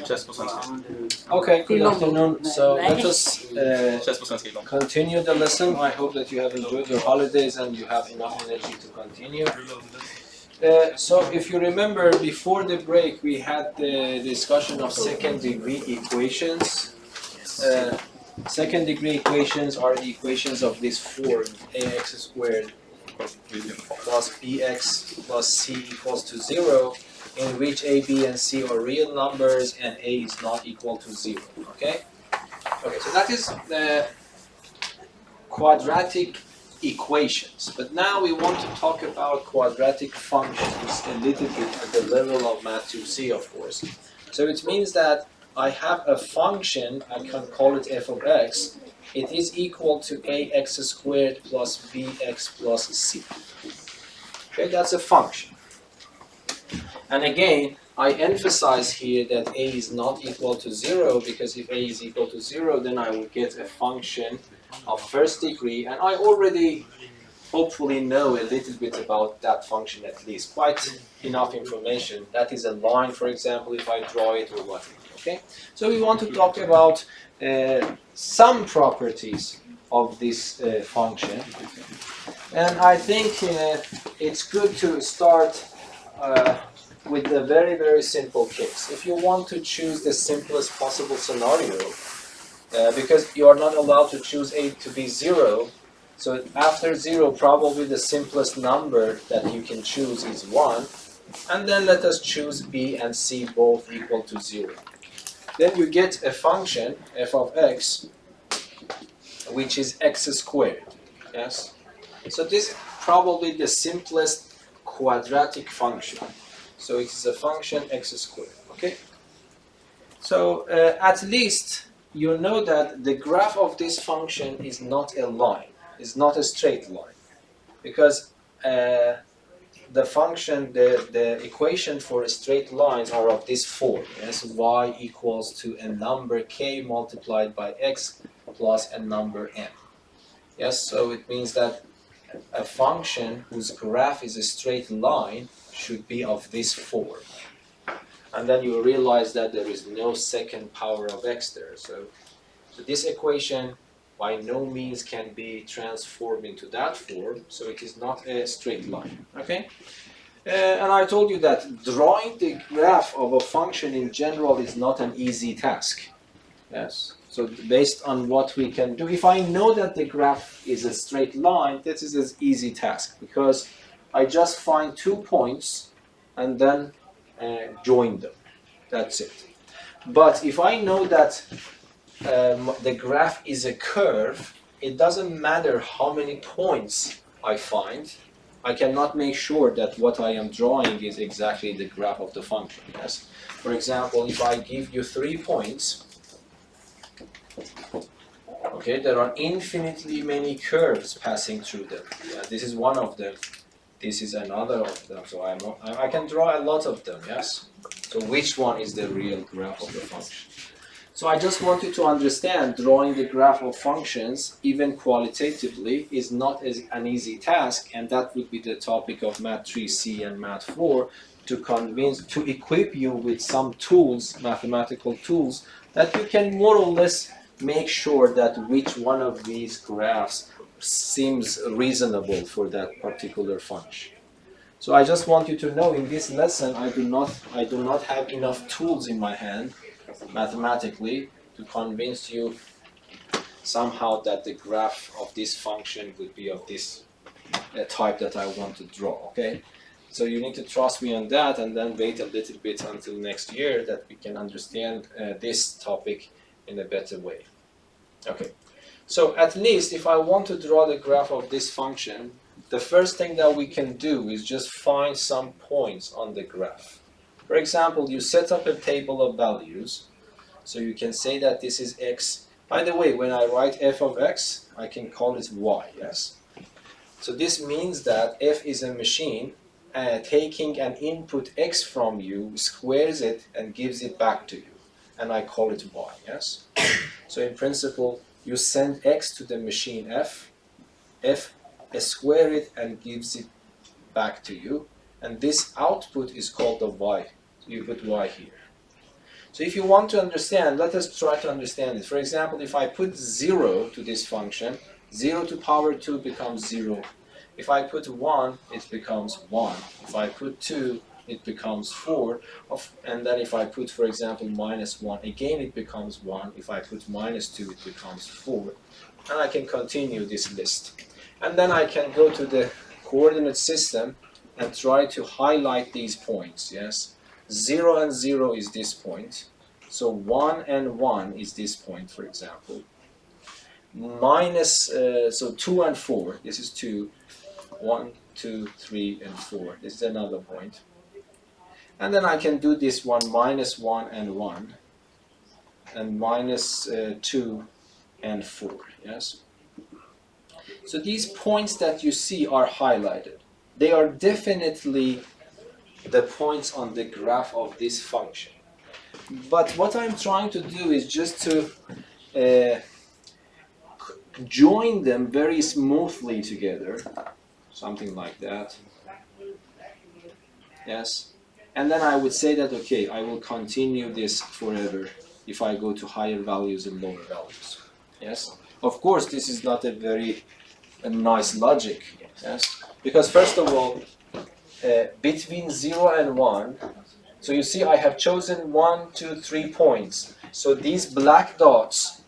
Chess på svenska. Okay, good afternoon. So let us continue the lesson. I hope that you have enjoyed your holidays and you have enough energy to continue. So if you remember, before the break we had the discussion of second degree equations. Second degree equations are the equations of this form: ax squared plus bx plus c equals to 0, in which a, b, and c are real numbers and a is not equal to 0. Okay? Okay, so that is the quadratic equations. But now we want to talk about quadratic functions a little bit at the level of Math 2C, of course. So it means that I have a function, I can call it f of x. It is equal to ax squared plus bx plus c. Okay, that's a function. And again, I emphasize here that a is not equal to 0, because if a is equal to 0, then I will get a function of first degree, and I already hopefully know a little bit about that function, at least quite enough information. That is a line, for example, if I draw it or whatever. Okay, so we want to talk about some properties of this function, and I think it's good to start with a very, very simple case. If you want to choose the simplest possible scenario, because you are not allowed to choose a to be 0, so after 0 probably the simplest number that you can choose is 1, and then let us choose b and c both equal to 0. Then you get a function f of x, which is x squared. Yes. So this is probably the simplest quadratic function. So it is a function x squared. Okay. So at least you know that the graph of this function is not a line, is not a straight line, because the function, the equation for straight lines are of this form. Yes, y equals to a number k multiplied by x plus a number m. Yes, so it means that a function whose graph is a straight line should be of this form. And then you realize that there is no second power of x there. So this equation by no means can be transformed into that form, so it is not a straight line. Okay? And I told you that drawing the graph of a function in general is not an easy task. Yes. So based on what we can do, if I know that the graph is a straight line, this is an easy task, because I just find 2 points and then join them. That's it. But if I know that the graph is a curve, it doesn't matter how many points I find. I cannot make sure that what I am drawing is exactly the graph of the function. Yes. For example, if I give you 3 points, okay, there are infinitely many curves passing through them. Yeah, this is one of them. This is another of them. So I can draw a lot of them. Yes. So which one is the real graph of the function? So I just want you to understand, drawing the graph of functions, even qualitatively, is not an easy task, and that would be the topic of Math 3C and Math 4, to equip you with some tools, mathematical tools, that you can more or less make sure that which one of these graphs seems reasonable for that particular function. So I just want you to know, in this lesson, I do not have enough tools in my hand mathematically to convince you somehow that the graph of this function would be of this type that I want to draw. Okay, so you need to trust me on that, and then wait a little bit until next year that we can understand this topic in a better way. Okay, so at least if I want to draw the graph of this function, the first thing that we can do is just find some points on the graph. For example, you set up a table of values. So you can say that this is x. By the way, when I write f of x, I can call it y, yes? So this means that f is a machine taking an input x from you, squares it, and gives it back to you. And I call it y, yes? So in principle, you send x to the machine f square it and gives it back to you. And this output is called the y. you put y here. So if you want to understand, let us try to understand it. For example, if I put 0 to this function, 0 to power 2 becomes 0. If I put 1, it becomes 1. If I put 2, it becomes 4. And then if I put, for example, minus 1, again it becomes 1. If I put minus 2, it becomes 4. And I can continue this list. And then I can go to the coordinate system and try to highlight these points, yes? 0 and 0 is this point. So 1 and 1 is this point, for example. So 2 and 4, this is 2. 1, 2, 3, and 4. This is another point. And then I can do this one, minus 1 and 1. And minus 2 and 4, yes? So these points that you see are highlighted. They are definitely the points on the graph of this function. But what I'm trying to do is just to join them very smoothly together. Something like that. Yes. And then I would say that, okay, I will continue this forever if I go to higher values and lower values. Yes. Of course, this is not a very nice logic. Yes. Because first of all, between 0 and 1, so you see I have chosen 1, 2, 3 points. So these black dots,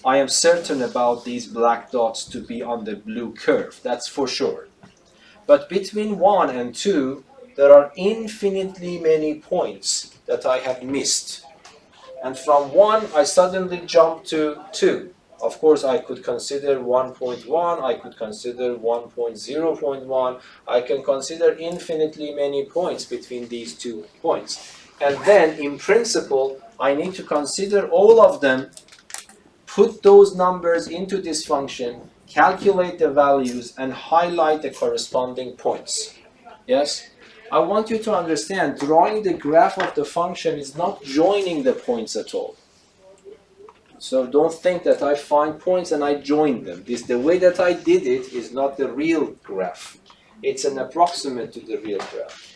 I am certain about these black dots to be on the blue curve. That's for sure. But between 1 and 2, there are infinitely many points that I have missed. And from 1, I suddenly jump to 2. Of course, I could consider 1.1, I could consider 1.0.1, I can consider infinitely many points between these 2 points. And then, in principle, I need to consider all of them, put those numbers into this function, calculate the values, and highlight the corresponding points. Yes? I want you to understand, drawing the graph of the function is not joining the points at all. So don't think that I find points and I join them. The way that I did it is not the real graph. It's an approximate to the real graph.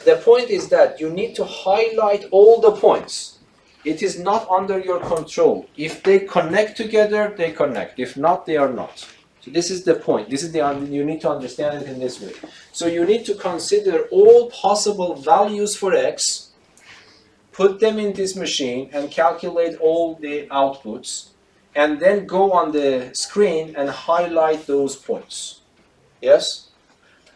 The point is that you need to highlight all the points. It is not under your control. If they connect together, they connect. If not, they are not. So this is the point. You need to understand it in this way. So you need to consider all possible values for x, put them in this machine, and calculate all the outputs, and then go on the screen and highlight those points. Yes?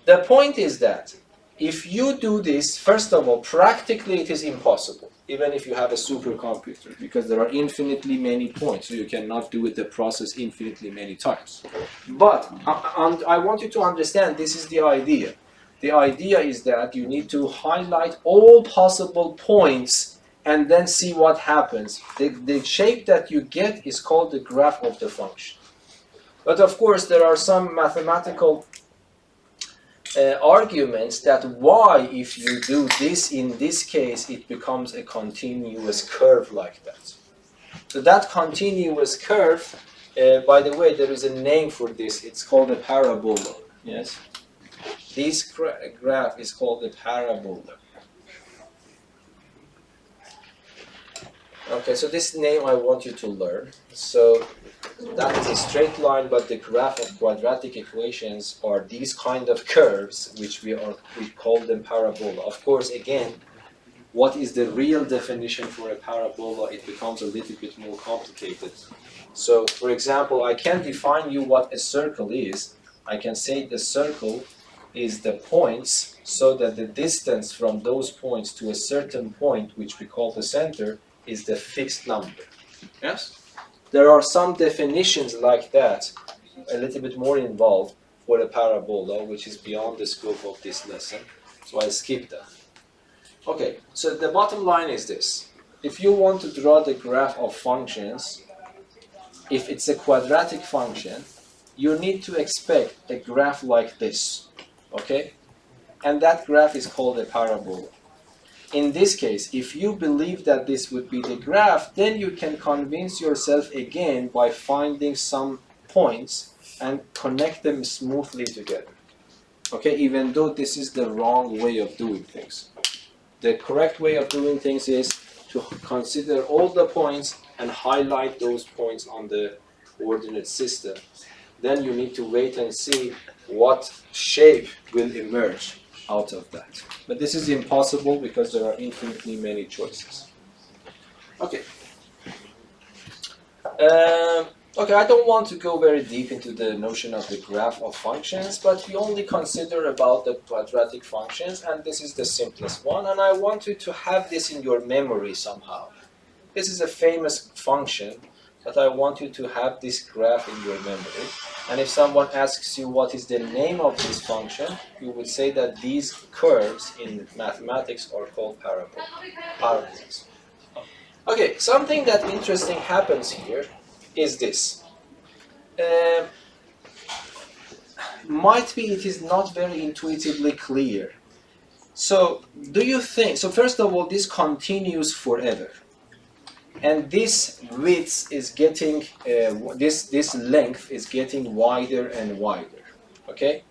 The point is that if you do this, first of all, practically it is impossible, even if you have a supercomputer, because there are infinitely many points, so you cannot do the process infinitely many times. But I want you to understand this is the idea. The idea is that you need to highlight all possible points and then see what happens. The shape that you get is called the graph of the function. But of course, there are some mathematical arguments that why, if you do this in this case, it becomes a continuous curve like that. So that continuous curve, by the way, there is a name for this. It's called a parabola. Yes, this graph is called a parabola. Okay, so this name I want you to learn. So that is a straight line, but the graph of quadratic equations are these kind of curves, which we call them parabola. Of course, again, what is the real definition for a parabola? It becomes a little bit more complicated. So, for example, I can define you what a circle is. I can say the circle is the points, so that the distance from those points to a certain point, which we call the center, is the fixed number. Yes? There are some definitions like that, a little bit more involved for a parabola, which is beyond the scope of this lesson. So I skip that. Okay, so the bottom line is this. If you want to draw the graph of functions, if it's a quadratic function, you need to expect a graph like this. Okay? And that graph is called a parabola. In this case, if you believe that this would be the graph, then you can convince yourself again by finding some points and connect them smoothly together. Okay, even though this is the wrong way of doing things. The correct way of doing things is to consider all the points and highlight those points on the coordinate system. Then you need to wait and see what shape will emerge out of that. But this is impossible because there are infinitely many choices. Okay. Okay, I don't want to go very deep into the notion of the graph of functions, but we only consider about the quadratic functions, and this is the simplest one, and I want you to have this in your memory somehow. This is a famous function, but I want you to have this graph in your memory. And if someone asks you what is the name of this function, you would say that these curves in mathematics are called parabolas. Okay, something that interesting happens here is this. Might be it is not very intuitively clear. So, do you think, so first of all, this continues forever. And this width is getting, this length is getting wider and wider, okay?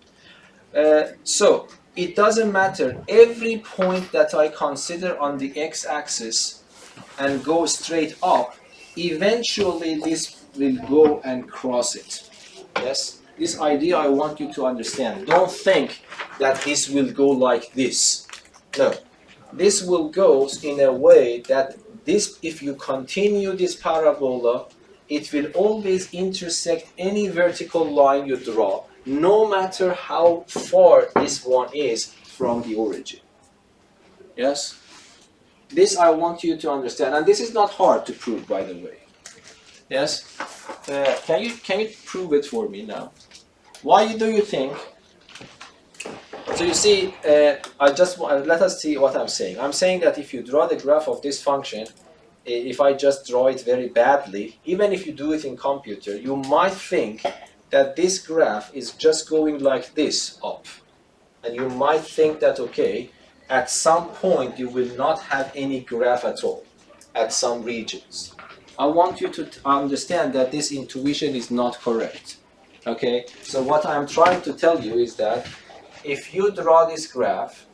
So, it doesn't matter, every point that I consider on the x-axis and go straight up, eventually this will go and cross it, yes? This idea I want you to understand. Don't think that this will go like this. No, this will go in a way that this, if you continue this parabola, it will always intersect any vertical line you draw, no matter how far this one is from the origin. Yes? This I want you to understand, and this is not hard to prove, by the way. Yes? Can you prove it for me now? Why do you think? So you see, let us see what I'm saying. I'm saying that if you draw the graph of this function, if I just draw it very badly, even if you do it in computer, you might think that this graph is just going like this up. And you might think that, okay, at some point you will not have any graph at all, at some regions. I want you to understand that this intuition is not correct. Okay, so what I'm trying to tell you is that if you draw this graph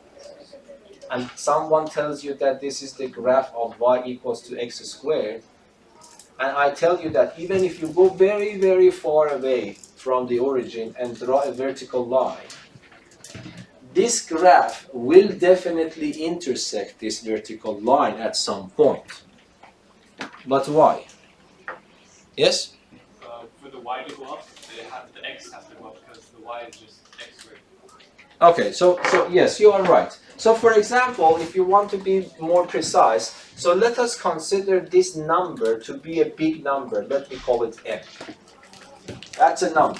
and someone tells you that this is the graph of y equals to x squared, and I tell you that even if you go very, very far away from the origin and draw a vertical line, this graph will definitely intersect this vertical line at some point. But why? Yes? For the y to go up, the x has to go up because the y is just x squared. Okay, so yes, you are right. So for example, if you want to be more precise, so let us consider this number to be a big number. Let me call it m. That's a number.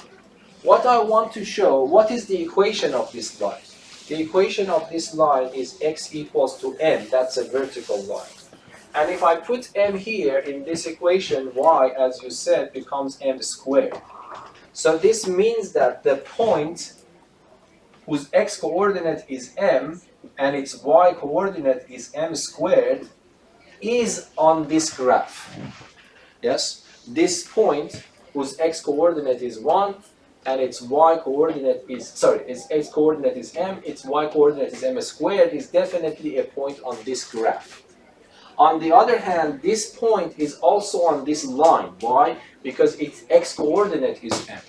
What I want to show, what is the equation of this line? The equation of this line is x equals to m. That's a vertical line. And if I put m here in this equation, y, as you said, becomes m squared. So this means that the point whose x-coordinate is m and its y-coordinate is m squared is on this graph. Yes? This point whose x-coordinate is 1 and its y-coordinate is, its x-coordinate is m, its y-coordinate is m squared is definitely a point on this graph. On the other hand, this point is also on this line. Why? Because its x-coordinate is m.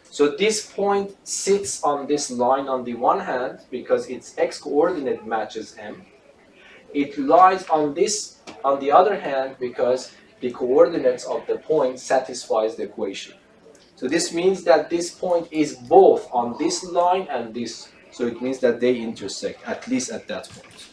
So this point sits on this line on the one hand because its x-coordinate matches m. It lies on this on the other hand because the coordinates of the point satisfies the equation. So this means that this point is both on this line and this. So it means that they intersect, at least at that point.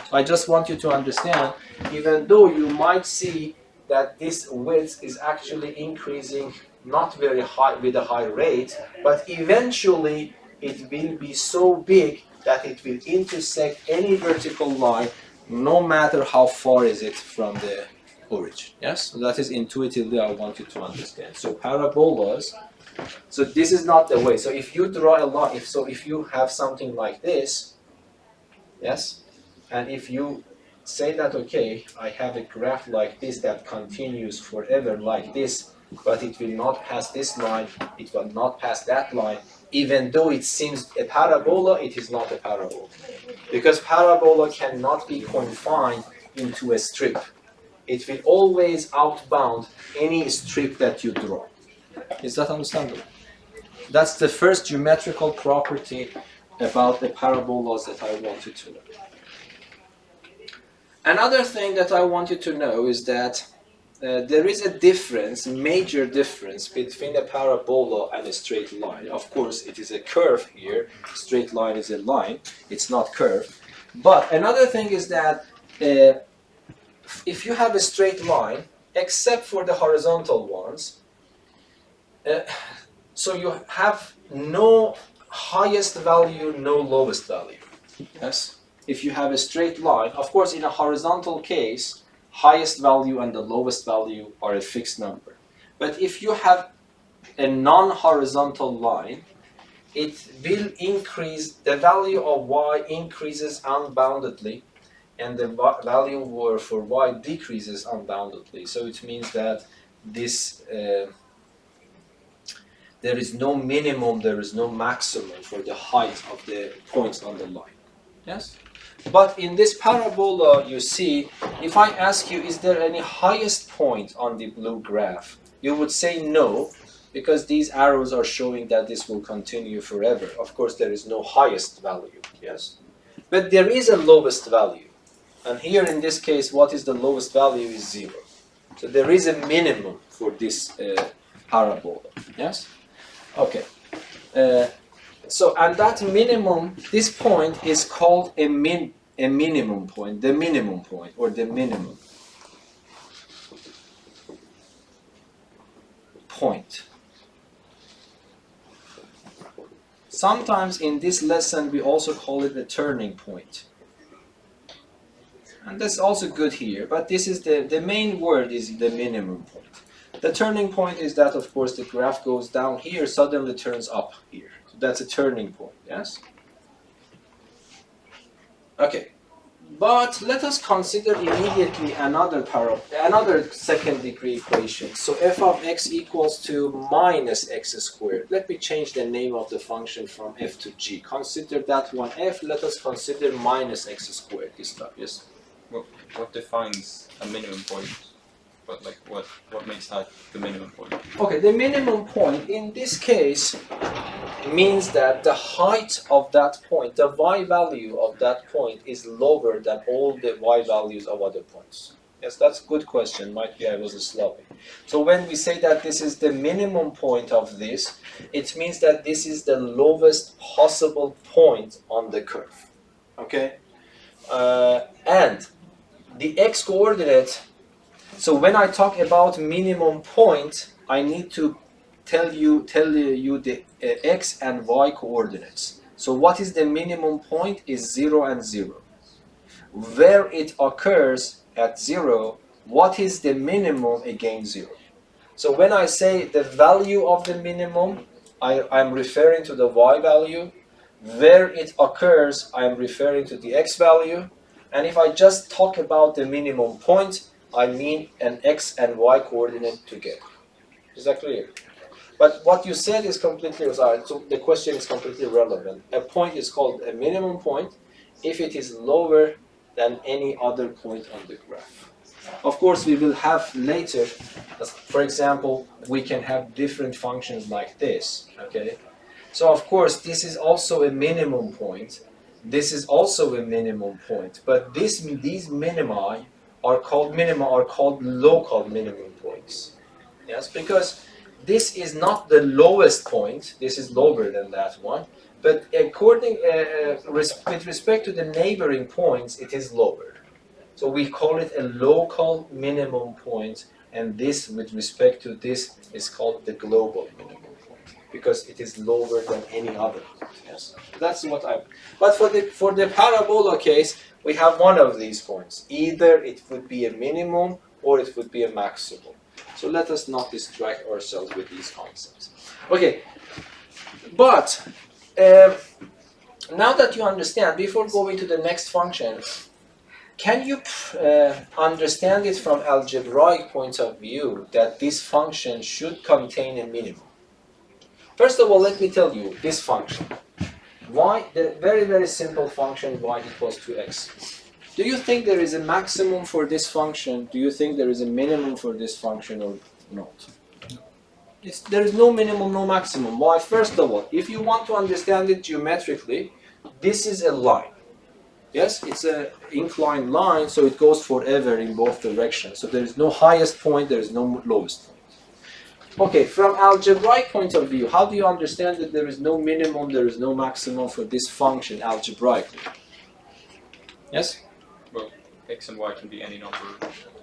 So I just want you to understand, even though you might see that this width is actually increasing not very high with a high rate, but eventually it will be so big that it will intersect any vertical line, no matter how far is it from the origin. Yes, so that is intuitively I want you to understand. So parabolas. So this is not the way. So if you draw a line, if you have something like this, yes, and if you say that, okay, I have a graph like this that continues forever like this, but it will not pass this line, it will not pass that line, even though it seems a parabola, it is not a parabola. Because parabola cannot be confined into a strip. It will always outbound any strip that you draw. Is that understandable? That's the first geometrical property about the parabolas that I wanted to know. Another thing that I wanted to know is that there is a difference, major difference between a parabola and a straight line. Of course, it is a curve here. Straight line is a line. It's not curved. But another thing is that if you have a straight line, except for the horizontal ones, so you have no highest value, no lowest value. Yes? If you have a straight line, of course, in a horizontal case, highest value and the lowest value are a fixed number. But if you have a non-horizontal line, it will increase, the value of y increases unboundedly, and the value for y decreases unboundedly. So it means that this there is no minimum, there is no maximum for the height of the points on the line. Yes? But in this parabola, you see, if I ask you, is there any highest point on the blue graph? You would say no, because these arrows are showing that this will continue forever. Of course, there is no highest value, yes? But there is a lowest value. And here in this case, what is the lowest value is 0. So there is a minimum for this parabola, yes? Okay. So, and that minimum, this point is called a minimum point, the minimum point, or the minimum point. Sometimes in this lesson we also call it a turning point. And that's also good here, but this is the main word is the minimum point. The turning point is that, of course, the graph goes down here, suddenly turns up here. So that's a turning point, yes? Okay, but let us consider immediately another second degree equation. So f of x equals to minus x squared. Let me change the name of the function from f to g. Consider that one f. Let us consider minus x squared this time, yes? Well, what defines a minimum point? But like what makes that the minimum point? Okay, the minimum point in this case means that the height of that point, the y value of that point is lower than all the y values of other points. Yes, that's a good question. Might be I was sloppy. So when we say that this is the minimum point of this, it means that this is the lowest possible point on the curve. Okay? And the x-coordinate, so when I talk about minimum point, I need to tell you the x and y coordinates. So what is the minimum point is 0 and 0. Where it occurs at 0, what is the minimum against 0? So when I say the value of the minimum, I'm referring to the y value. Where it occurs, I'm referring to the x value. And if I just talk about the minimum point, I mean an x and y coordinate together. Is that clear? But what you said is completely sorry. So the question is completely relevant. A point is called a minimum point if it is lower than any other point on the graph. Of course, we will have later, for example, we can have different functions like this. Okay, so of course this is also a minimum point. This is also a minimum point. But these minima are called local minimum points. Yes, because this is not the lowest point. This is lower than that one. But with respect to the neighboring points, it is lower. So we call it a local minimum point, and this, with respect to this, is called the global minimum point because it is lower than any other point. Yes, that's what I. But for the parabola case, we have one of these points. Either it would be a minimum or it would be a maximum. So let us not distract ourselves with these concepts. Okay, but now that you understand, before going to the next function, can you understand it from algebraic point of view that this function should contain a minimum? First of all, let me tell you this function. Y, the very, very simple function y equals to x. Do you think there is a maximum for this function? Do you think there is a minimum for this function or not? There is no minimum, no maximum. Why? First of all, if you want to understand it geometrically, this is a line. Yes, it's an inclined line, so it goes forever in both directions. So there is no highest point, there is no lowest point. Okay, from algebraic point of view, how do you understand that there is no minimum, there is no maximum for this function algebraically? Yes? Well, x and y can be any number.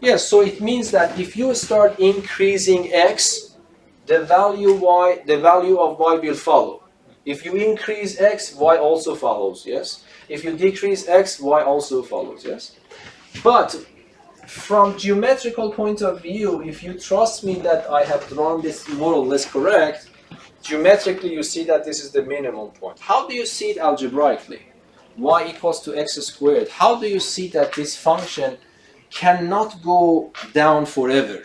Yes, so it means that if you start increasing x, the value of y will follow. If you increase x, y also follows, yes? If you decrease x, y also follows, yes? But from geometrical point of view, if you trust me that I have drawn this more or less correct, geometrically you see that this is the minimum point. How do you see it algebraically? Y equals to x squared. How do you see that this function cannot go down forever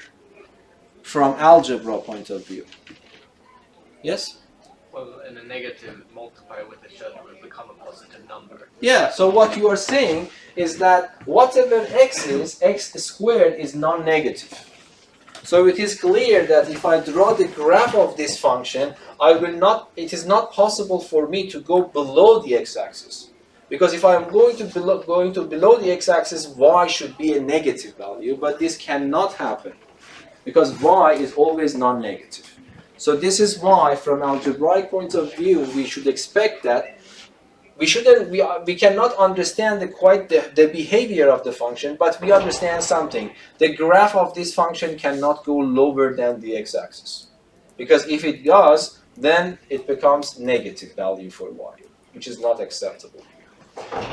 from algebra point of view? Yes? Well, and a negative multiplier with each other will become a positive number. Yeah, so what you are saying is that whatever x is, x squared is non-negative. So it is clear that if I draw the graph of this function, it is not possible for me to go below the x-axis. Because if I am going to below the x-axis, y should be a negative value, but this cannot happen because y is always non-negative. So this is why, from algebraic point of view, we should expect that we cannot understand the behavior of the function, but we understand something. The graph of this function cannot go lower than the x-axis, because if it does, then it becomes negative value for y, which is not acceptable.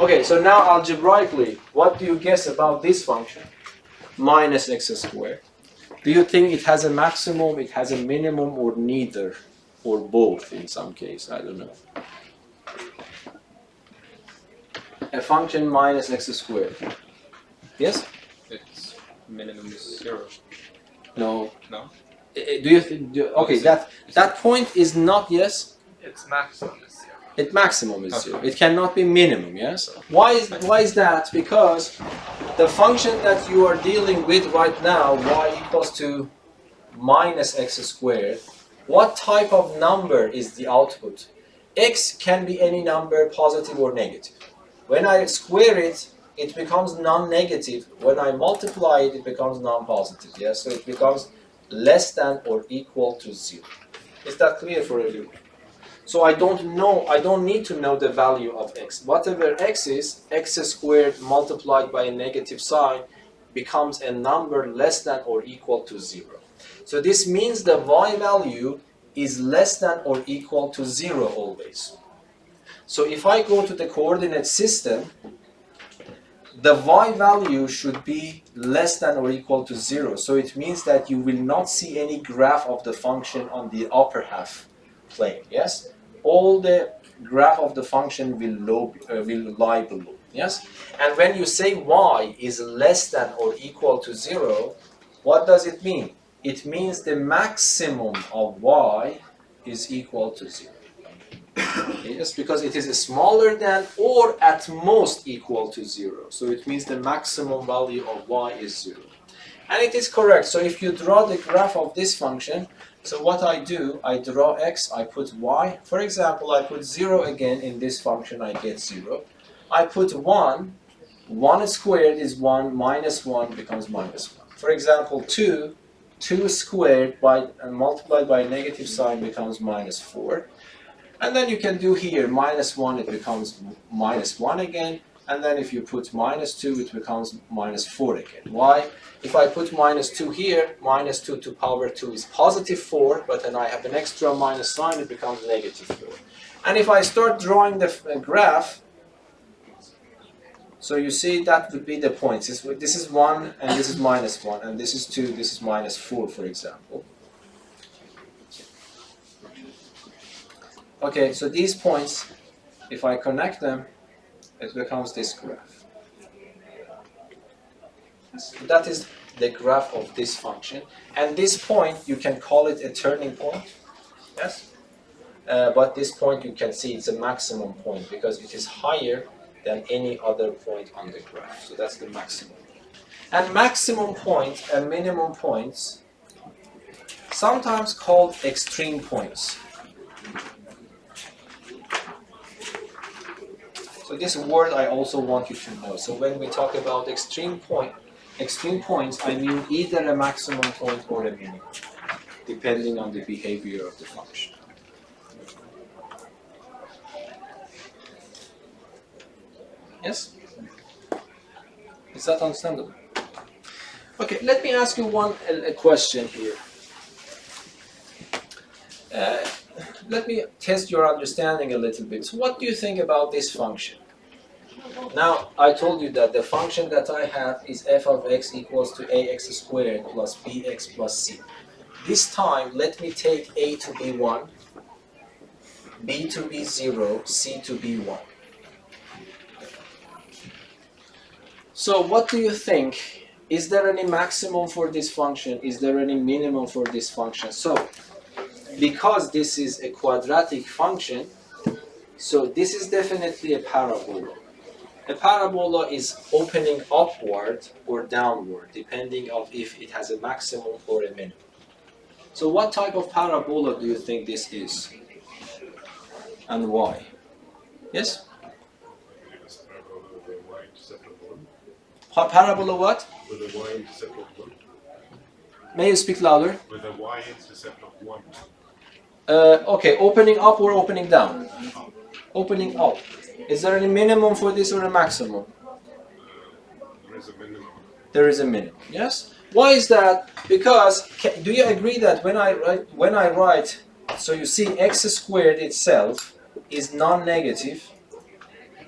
Okay, so now algebraically, what do you guess about this function? Minus x squared. Do you think it has a maximum, it has a minimum, or neither? Or both in some case, I don't know. A function minus x squared. Yes? Its minimum is 0. No. No? Do you think, okay, that point is not yes? Its maximum is 0. Its maximum is 0. It cannot be minimum, yes? Why is that? Because the function that you are dealing with right now, y equals to minus x squared, what type of number is the output? X can be any number, positive or negative. When I square it, it becomes non-negative. When I multiply it, it becomes non-positive, yes? So it becomes less than or equal to 0. Is that clear for everyone? So I don't need to know the value of x. Whatever x is, x squared multiplied by a negative sign becomes a number less than or equal to 0. So this means the y value is less than or equal to 0 always. So if I go to the coordinate system, the y value should be less than or equal to 0. So it means that you will not see any graph of the function on the upper half plane, yes? All the graph of the function will lie below, yes? And when you say y is less than or equal to 0, what does it mean? It means the maximum of y is equal to 0. Yes, because it is smaller than or at most equal to 0. So it means the maximum value of y is 0. And it is correct. So if you draw the graph of this function, so what I do, I draw x, I put y. For example, I put 0 again in this function, I get 0. I put 1, 1 squared is 1, minus 1 becomes minus 1. For example, 2 squared multiplied by a negative sign becomes minus 4. And then you can do here, minus 1, it becomes minus 1 again. And then if you put minus 2, it becomes minus 4 again. Why? If I put minus 2 here, minus 2 to power 2 is positive 4, but then I have an extra minus sign, it becomes negative 4. And if I start drawing the graph, so you see that would be the points. This is 1, and this is minus 1, and this is 2, this is minus 4, for example. Okay, so these points, if I connect them, it becomes this graph. So that is the graph of this function. And this point, you can call it a turning point. Yes? but this point you can see it's a maximum point because it is higher than any other point on the graph. So that's the maximum. And maximum point and minimum points, sometimes called extreme points. So this word I also want you to know. So when we talk about extreme points, I mean either a maximum point or a minimum, depending on the behavior of the function. Yes? Is that understandable? Okay, let me ask you a question here. Let me test your understanding a little bit. So what do you think about this function? Now, I told you that the function that I have is f of x equals to ax squared plus bx plus c. This time, let me take a to be 1, b to be 0, c to be 1. So what do you think? Is there any maximum for this function? Is there any minimum for this function? So, because this is a quadratic function, so this is definitely a parabola. A parabola is opening upward or downward, depending on if it has a maximum or a minimum. So what type of parabola do you think this is? And why? Yes? Parabola what? With a y-intercept of 1. May you speak louder? With a y-intercept of 1. Okay, opening up or opening down? Opening up. Is there any minimum for this or a maximum? There is a minimum. There is a minimum. Yes. Why is that? Because do you agree that when I write, so you see x squared itself is non-negative.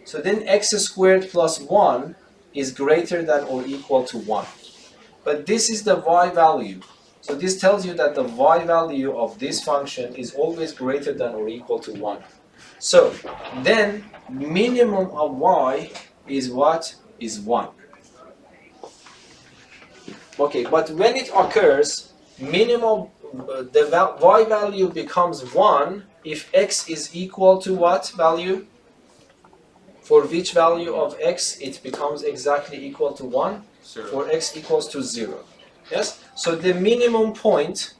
So then x squared plus 1 is greater than or equal to 1. But this is the y value. So this tells you that the y value of this function is always greater than or equal to 1. So then minimum of y is what? Is 1. Okay, but when it occurs, minimum, the y value becomes 1 if x is equal to what value? For which value of x it becomes exactly equal to 1? 0. For x equals to 0. Yes? So the minimum point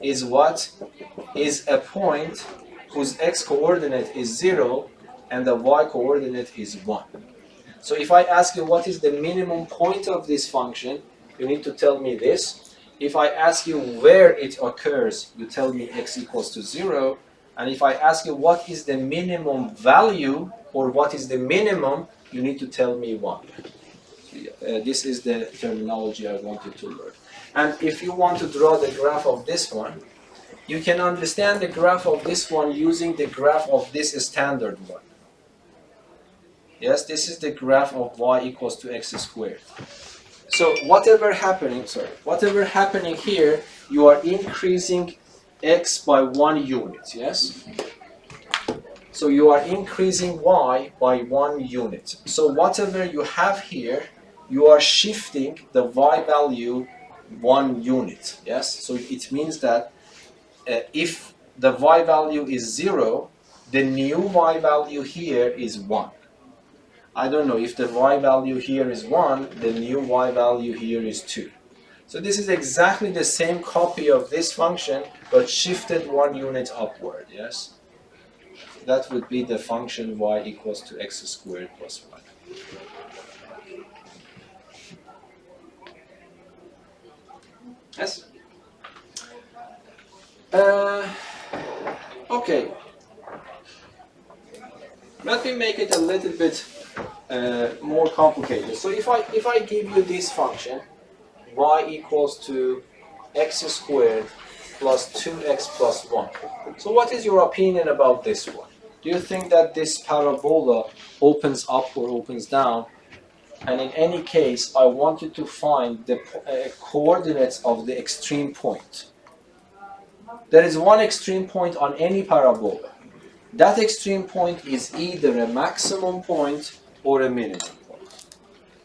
is what? Is a point whose x coordinate is 0 and the y coordinate is 1. So if I ask you what is the minimum point of this function, you need to tell me this. If I ask you where it occurs, you tell me x equals to 0. And if I ask you what is the minimum value or what is the minimum, you need to tell me 1. This is the terminology I want you to learn. And if you want to draw the graph of this one, you can understand the graph of this one using the graph of this standard one. Yes, this is the graph of y equals to x squared. So whatever happening here, you are increasing x by 1 unit, yes? So you are increasing y by 1 unit. So whatever you have here, you are shifting the y value 1 unit, yes? So it means that if the y value is 0, the new y value here is 1. I don't know, if the y value here is 1, the new y value here is 2. So this is exactly the same copy of this function, but shifted 1 unit upward, yes? That would be the function y equals to x squared plus 1. Yes? Okay. Let me make it a little bit more complicated. So if I give you this function, y equals to x squared plus 2x plus 1. So what is your opinion about this one? Do you think that this parabola opens up or opens down? And in any case, I want you to find the coordinates of the extreme point. There is one extreme point on any parabola. That extreme point is either a maximum point or a minimum point.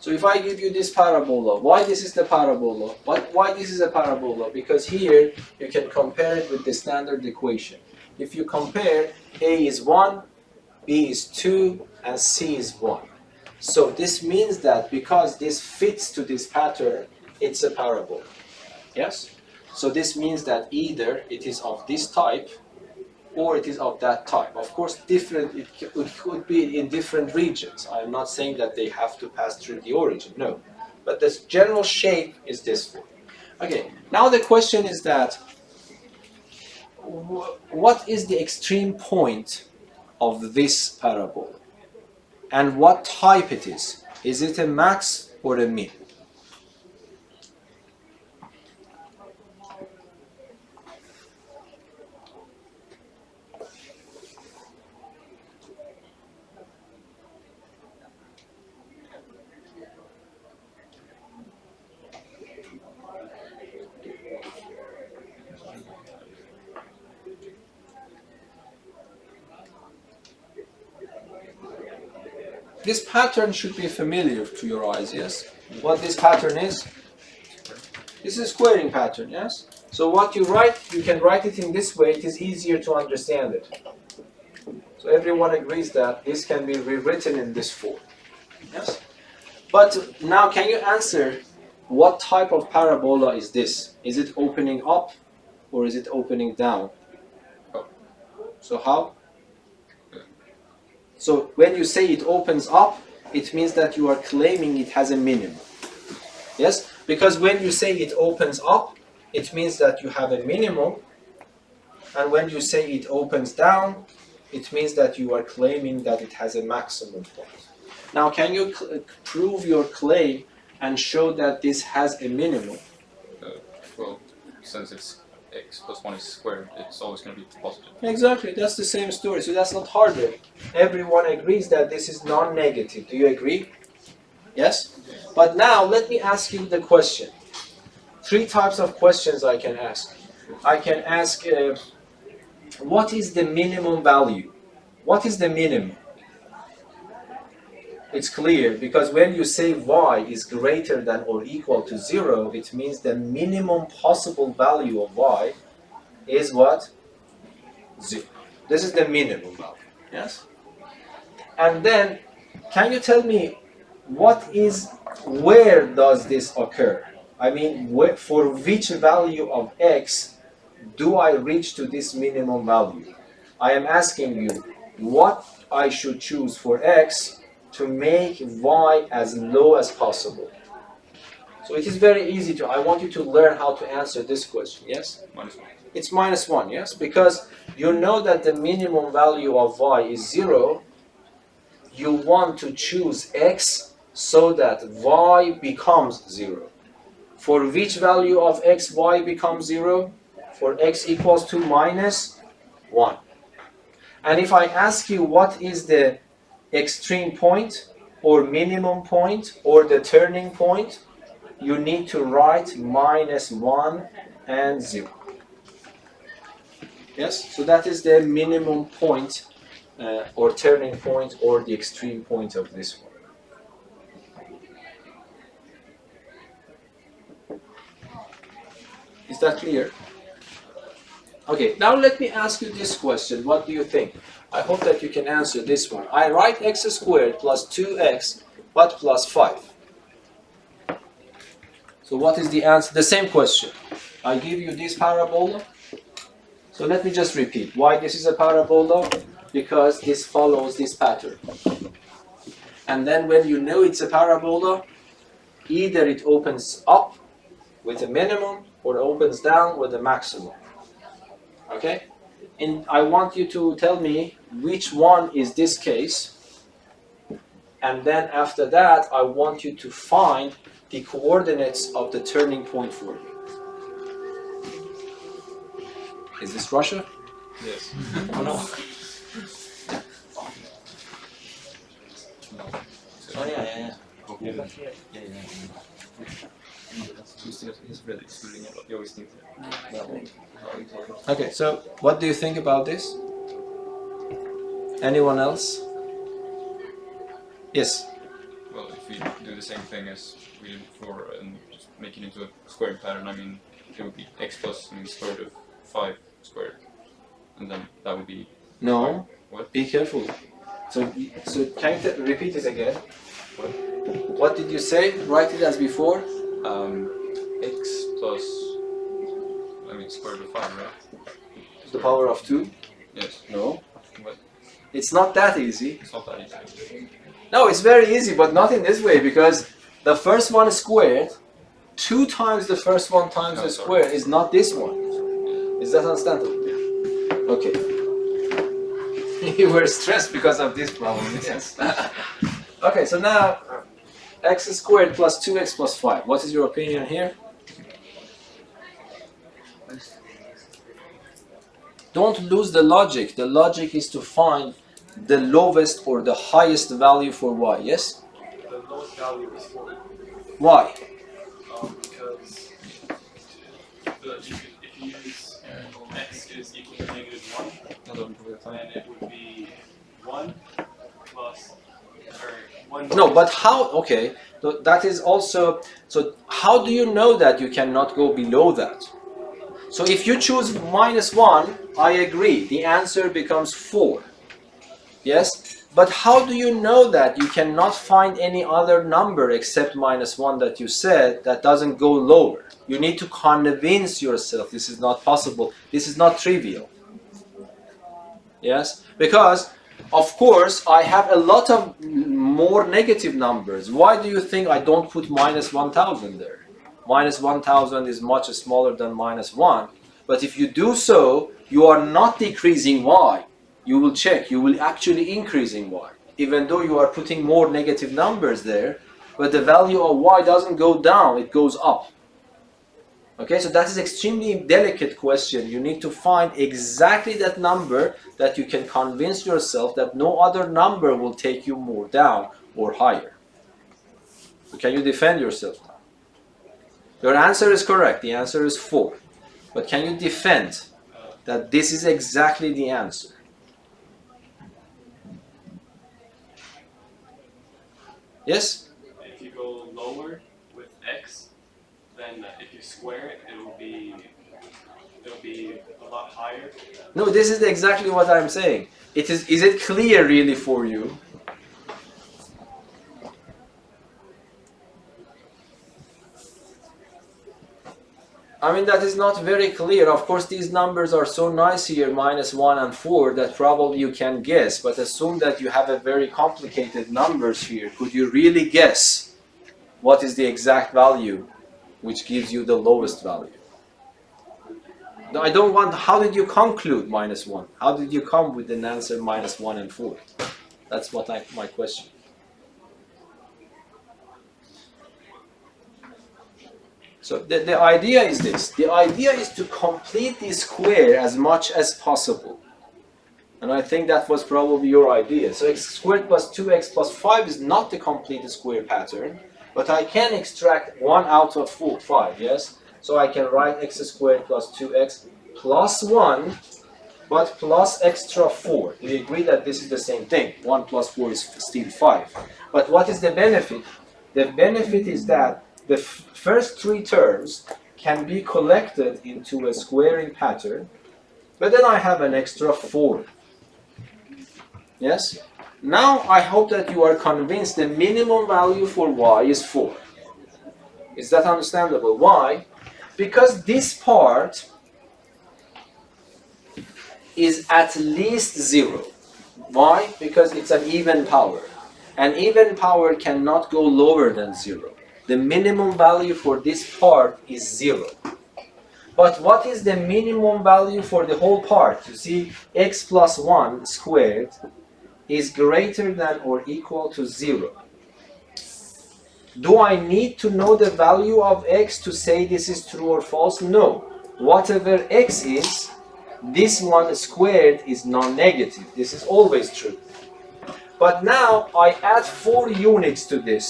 So if I give you this parabola, why this is the parabola? Why this is a parabola? Because here you can compare it with the standard equation. If you compare, A is 1, B is 2, and C is 1. So this means that because this fits to this pattern, it's a parabola. Yes? So this means that either it is of this type or it is of that type. Of course, it could be in different regions. I'm not saying that they have to pass through the origin, no. But the general shape is this one. Okay, now the question is that what is the extreme point of this parabola? And what type it is? Is it a max or a min? This pattern should be familiar to your eyes, yes? What this pattern is? This is a squaring pattern, yes? So what you write, you can write it in this way, it is easier to understand it. So everyone agrees that this can be rewritten in this form, yes? But now can you answer what type of parabola is this? Is it opening up or is it opening down? Up. So how? So when you say it opens up, it means that you are claiming it has a minimum. Yes? Because when you say it opens up, it means that you have a minimum. And when you say it opens down, it means that you are claiming that it has a maximum point. Now, can you prove your claim and show that this has a minimum? Well, since it's x plus 1 is squared, it's always going to be positive. Exactly, that's the same story. So that's not harder. Everyone agrees that this is non-negative. Do you agree? Yes? But now let me ask you the question. 3 types of questions I can ask. I can ask, what is the minimum value? What is the minimum? It's clear, because when you say y is greater than or equal to 0, it means the minimum possible value of y is what? 0. This is the minimum value. Yes? And then, can you tell me where does this occur? I mean, for which value of x do I reach to this minimum value? I am asking you what I should choose for x to make y as low as possible. So it is very easy I want you to learn how to answer this question, yes? Minus 1. It's minus 1, yes? Because you know that the minimum value of y is 0. You want to choose x so that y becomes 0. For which value of x y becomes 0? For x equals to minus 1. And if I ask you what is the extreme point or minimum point or the turning point, you need to write minus 1 and 0. Yes? So that is the minimum point or turning point or the extreme point of this one. Is that clear? Okay, now let me ask you this question. What do you think? I hope that you can answer this one. I write x squared plus 2x but plus 5. So what is the answer? The same question. I give you this parabola. So let me just repeat. Why this is a parabola? Because this follows this pattern. And then when you know it's a parabola, either it opens up with a minimum or opens down with a maximum. Okay? And I want you to tell me which one is this case. And then after that, I want you to find the coordinates of the turning point for me. Is this Russia? Yes. Oh no. Oh yeah. He's really schooling a lot. You always need to. Okay, so what do you think about this? Anyone else? Yes. Well, if if we do the same thing as we did before and just make it into a squared pattern, I mean, it would be x plus square root of 5 squared, and then that would be No. What? Be careful. So can you repeat it again? What did you say? Write it as before. X plus, square root of 5, right? The power of 2? Yes. No. What? It's not that easy. It's not that easy. No, it's very easy, but not in this way, because the first one squared, 2 times the first one times the square is not this one. Is that understandable? Okay. You were stressed because of this problem, yes. Okay, so now x squared plus 2x plus 5. What is your opinion here? Don't lose the logic. The logic is to find the lowest or the highest value for y, yes? The lowest value is 4. Why? Because if you use x is equal to -1, then it would be 1 plus, or 1 No, but how, okay, so that is also, so how do you know that you cannot go below that? So if you choose -1, I agree, the answer becomes 4. Yes? But how do you know that you cannot find any other number except -1 that you said that doesn't go lower? You need to convince yourself this is not possible. This is not trivial. Yes? Because, of course, I have a lot of more negative numbers. Why do you think I don't put -1000 there? -1000 is much smaller than -1. But if you do so, you are not decreasing y. You will check, you will actually increasing y. Even though you are putting more negative numbers there, but the value of y doesn't go down, it goes up. Okay, so that is extremely delicate question. You need to find exactly that number that you can convince yourself that no other number will take you more down or higher. So can you defend yourself now? Your answer is correct. The answer is 4. But can you defend that this is exactly the answer? Yes? If you go lower with x, then if you square it, it'll be a lot higher. No, this is exactly what I'm saying. Is it clear really for you? I mean, that is not very clear. Of course, these numbers are so nice here, -1 and 4, that probably you can guess. But assume that you have a very complicated numbers here. Could you really guess what is the exact value which gives you the lowest value? No, I don't want, how did you conclude -1? How did you come with an answer -1 and 4? That's what my question. So the idea is this. The idea is to complete the square as much as possible. And I think that was probably your idea. So x squared plus 2x plus 5 is not the complete square pattern, but I can extract 1 out of 5, yes? So I can write x squared plus 2x plus 1, but plus extra 4. We agree that this is the same thing. 1 plus 4 is still 5. But what is the benefit? The benefit is that the first 3 terms can be collected into a squaring pattern, but then I have an extra 4. Yes? Now I hope that you are convinced the minimum value for y is 4. Is that understandable? Why? Because this part is at least 0. Why? Because it's an even power. An even power cannot go lower than 0. The minimum value for this part is 0. But what is the minimum value for the whole part? You see, x plus 1 squared is greater than or equal to 0. Do I need to know the value of x to say this is true or false? No. Whatever x is, this one squared is non-negative. This is always true. But now I add 4 units to this.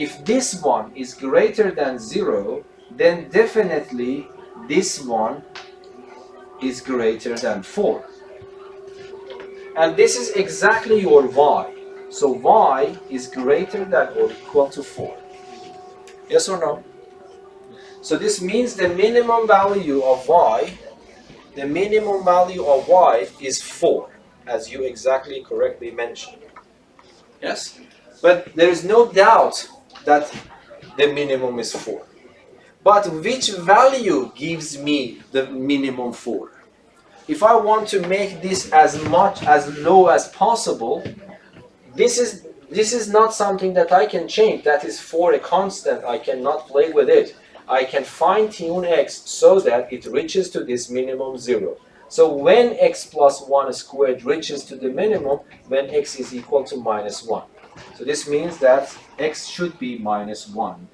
If this one is greater than 0, then definitely this one is greater than 4. And this is exactly your y. So y is greater than or equal to 4. Yes or no? So this means the minimum value of y, is 4, as you exactly correctly mentioned. Yes? But there is no doubt that the minimum is 4. But which value gives me the minimum 4? If I want to make this as low as possible, this is not something that I can change. That is for a constant. I cannot play with it. I can fine-tune x so that it reaches to this minimum 0. So when x plus 1 squared reaches to the minimum, when x is equal to minus 1. So this means that x should be minus 1.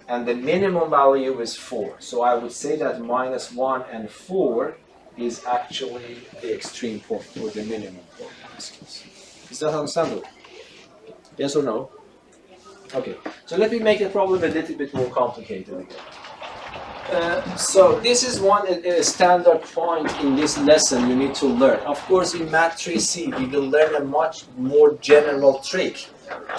And the minimum value is 4. So I would say that minus 1 and 4 is actually the extreme point, or the minimum point in this case. Is that understandable? Yes or no? Okay, so let me make the problem a little bit more complicated again. So this is one standard point in this lesson you need to learn. Of course, in Math 3C, we will learn a much more general trick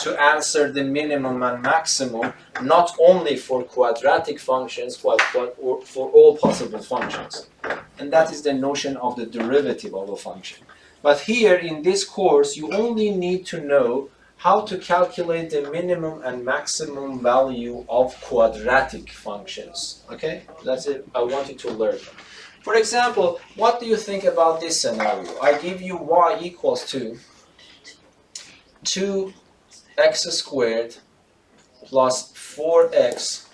to answer the minimum and maximum, not only for quadratic functions, but for all possible functions. And that is the notion of the derivative of a function. But here in this course, you only need to know how to calculate the minimum and maximum value of quadratic functions. Okay, that's it. I want you to learn. For example, what do you think about this scenario? I give you y equals to 2x squared plus 4x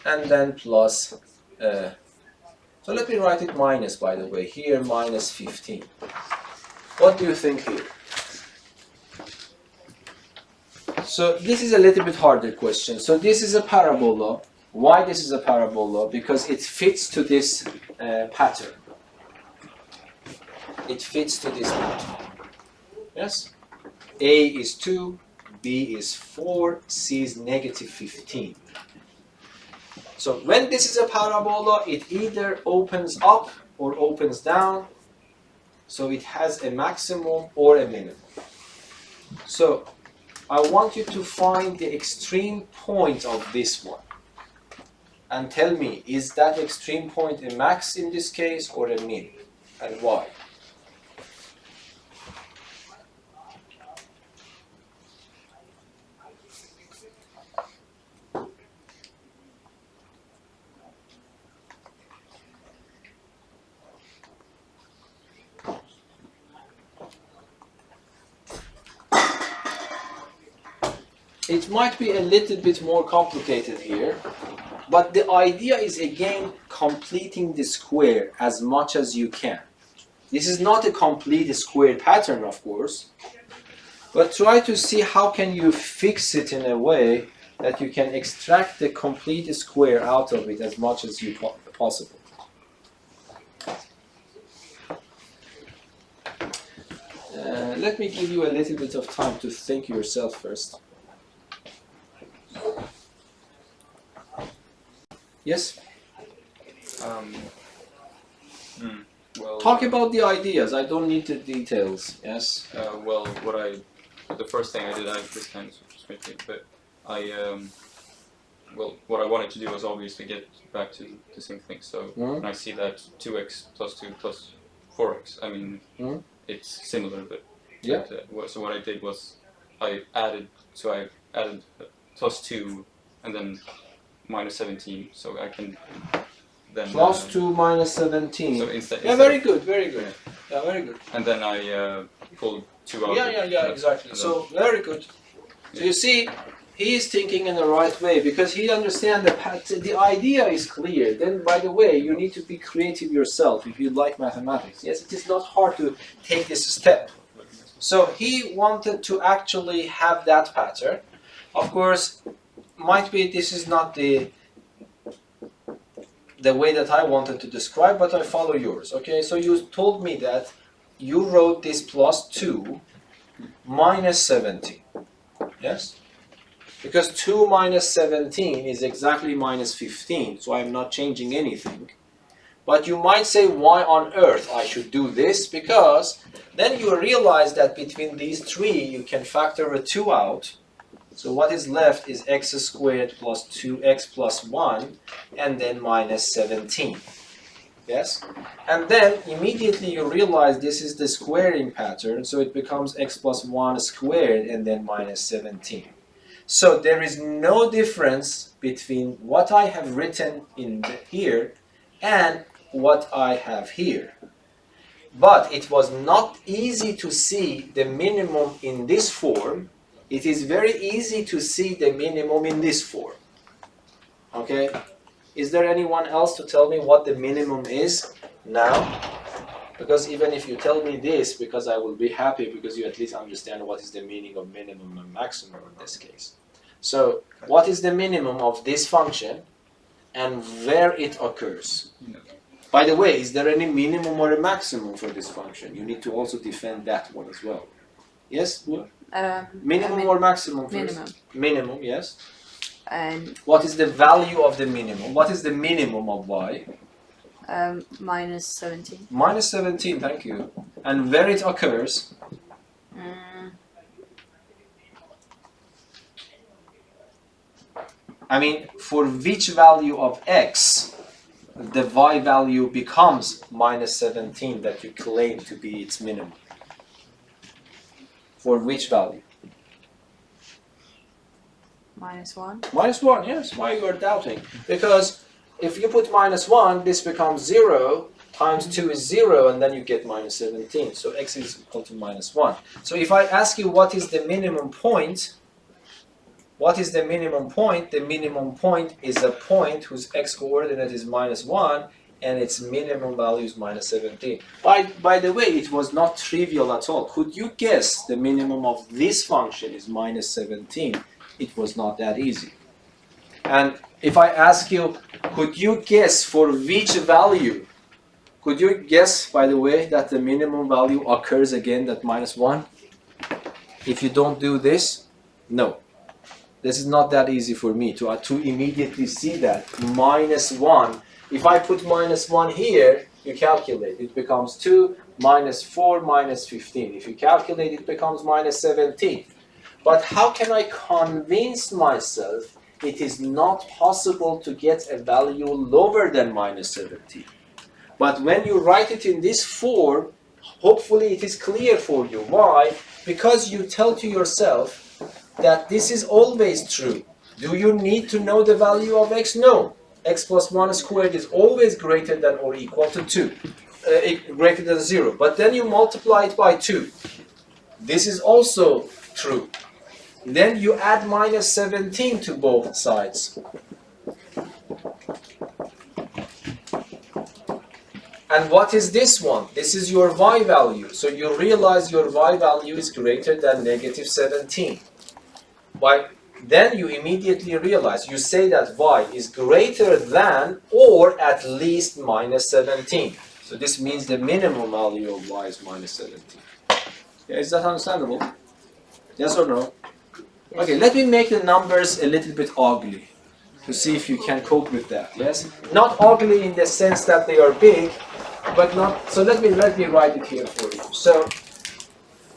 and then plus, so let me write it minus, by the way, here minus 15. What do you think here? So this is a little bit harder question. So this is a parabola. Why this is a parabola? Because it fits to this pattern. It fits to this pattern. Yes? A is 2, B is 4, C is negative 15. So when this is a parabola, it either opens up or opens down. So it has a maximum or a minimum. So I want you to find the extreme point of this one. And tell me, is that extreme point a max in this case or a min? And why? It might be a little bit more complicated here, but the idea is again completing the square as much as you can. This is not a complete square pattern, of course, but try to see how can you fix it in a way that you can extract the complete square out of it as much as you possible. Let me give you a little bit of time to think yourself first. Yes? Well, talk about the ideas. I don't need the details. Yes? Well, the first thing I did, I have this kind of switch, but what I wanted to do was obviously get back to the same thing. So when I see that 2x plus 2 plus 4x, I mean, it's similar, but yeah. So what I did was I added plus 2 and then minus 17, so I can then plus 2 minus 17. So instead very good, very good. Yeah, very good. And then I pulled 2 out. Yeah, exactly. So very good. So you see, he is thinking in the right way because he understands the idea is clear. Then, by the way, you need to be creative yourself if you like mathematics. Yes, it is not hard to take this step. So he wanted to actually have that pattern. Of course, might be this is not the way that I wanted to describe, but I follow yours. Okay, so you told me that you wrote this plus 2 minus 17. Yes? Because 2 minus 17 is exactly minus 15, so I'm not changing anything. But you might say, why on earth I should do this? Because then you realize that between these three, you can factor a 2 out. So what is left is x squared plus 2x plus 1, and then minus 17. Yes? And then immediately you realize this is the squaring pattern, so it becomes x plus 1 squared and then minus 17. So there is no difference between what I have written in here and what I have here. But it was not easy to see the minimum in this form. It is very easy to see the minimum in this form. Okay? Is there anyone else to tell me what the minimum is now? Because even if you tell me this, because I will be happy because you at least understand what is the meaning of minimum and maximum in this case. So, what is the minimum of this function and where it occurs? By the way, is there any minimum or a maximum for this function? You need to also defend that one as well. Yes? Minimum or maximum first? Minimum. Minimum, yes. And What is the value of the minimum? What is the minimum of y? minus 17. Minus 17, thank you. And where it occurs? I mean, for which value of x the y value becomes minus 17 that you claim to be its minimum? For which value? Minus 1. Minus 1, yes. Why you are doubting? Because if you put minus 1, this becomes 0, times 2 is 0, and then you get minus 17. So x is equal to minus 1. So if I ask you what is the minimum point, what is the minimum point? The minimum point is a point whose x-coordinate is minus 1, and its minimum value is minus 17. By the way, it was not trivial at all. Could you guess the minimum of this function is minus 17? It was not that easy. And if I ask you, could you guess for which value? Could you guess, by the way, that the minimum value occurs again at minus 1? If you don't do this, no. This is not that easy for me to immediately see that. Minus 1. If I put minus 1 here, you calculate. It becomes 2, minus 4, minus 15. If you calculate, it becomes minus 17. But how can I convince myself it is not possible to get a value lower than minus 17? But when you write it in this form, hopefully it is clear for you. Why? Because you tell to yourself that this is always true. Do you need to know the value of x? No. X plus 1 squared is always greater than or equal to 2. Greater than 0. But then you multiply it by 2. This is also true. Then you add minus 17 to both sides. And what is this one? This is your y value. So you realize your y value is greater than negative 17. Then you immediately realize, you say that y is greater than or at least minus 17. So this means the minimum value of y is minus 17. Yeah, is that understandable? Yes or no? Yes. Okay, let me make the numbers a little bit ugly to see if you can cope with that, yes? Not ugly in the sense that they are big, but not, so let me write it here for you. So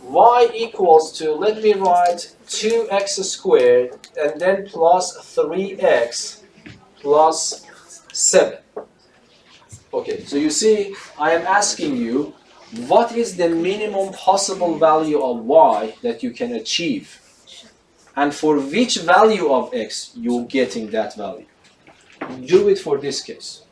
y equals to, let me write 2x squared and then plus 3x plus 7. Okay, so you see, I am asking you, what is the minimum possible value of y that you can achieve? And for which value of x you're getting that value? Do it for this case.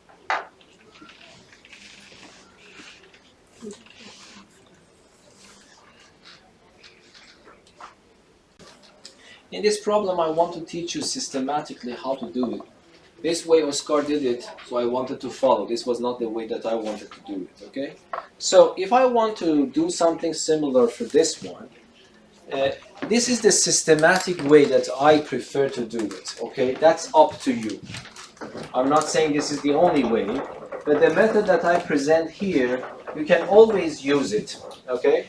In this problem, I want to teach you systematically how to do it. This way Oscar did it, so I wanted to follow. This was not the way that I wanted to do it, okay? So if I want to do something similar for this one, this is the systematic way that I prefer to do it, okay? That's up to you. I'm not saying this is the only way, but the method that I present here, you can always use it, okay?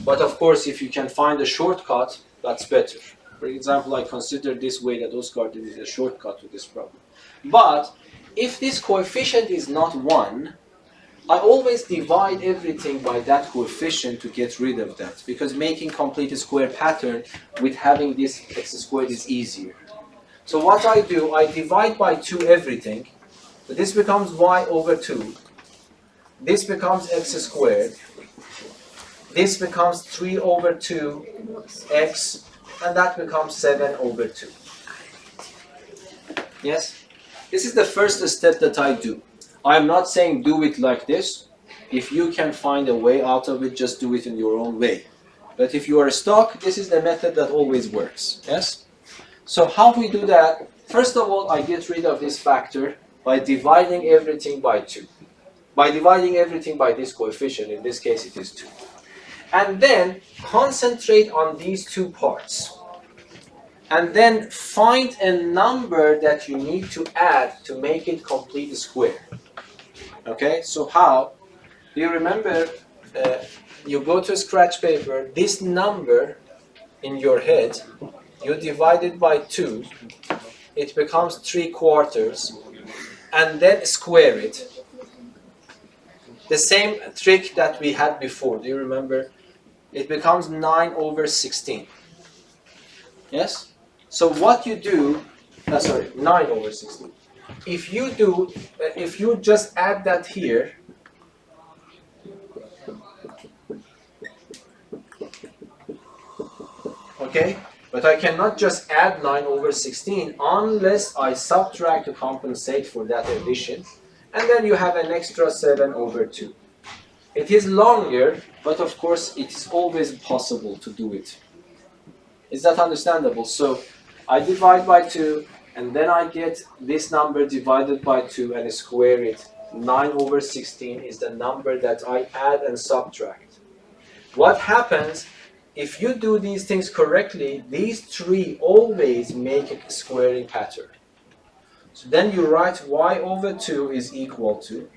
But of course, if you can find a shortcut, that's better. For example, I consider this way that Oscar did is a shortcut to this problem. But if this coefficient is not 1, I always divide everything by that coefficient to get rid of that, because making complete square pattern with having this x squared is easier. So what I do, I divide by 2 everything. So this becomes y over 2. This becomes x squared. This becomes 3 over 2x, and that becomes 7 over 2. Yes? This is the first step that I do. I am not saying do it like this. If you can find a way out of it, just do it in your own way. But if you are stuck, this is the method that always works. Yes? So how we do that? First of all, I get rid of this factor by dividing everything by 2. By dividing everything by this coefficient, in this case it is 2. And then concentrate on these 2 parts. And then find a number that you need to add to make it complete square. Okay, so how? Do you remember, you go to scratch paper, this number in your head, you divide it by 2, it becomes 3/4, and then square it. The same trick that we had before, do you remember? It becomes 9 over 16. Yes? So what you do, 9 over 16. If you just add that here, okay? But I cannot just add 9 over 16 unless I subtract to compensate for that addition. And then you have an extra 7 over 2. It is longer, but of course it is always possible to do it. Is that understandable? So I divide by 2, and then I get this number divided by 2 and square it. 9 over 16 is the number that I add and subtract. What happens if you do these things correctly? These 3 always make a squaring pattern. So then you write y over 2 is equal to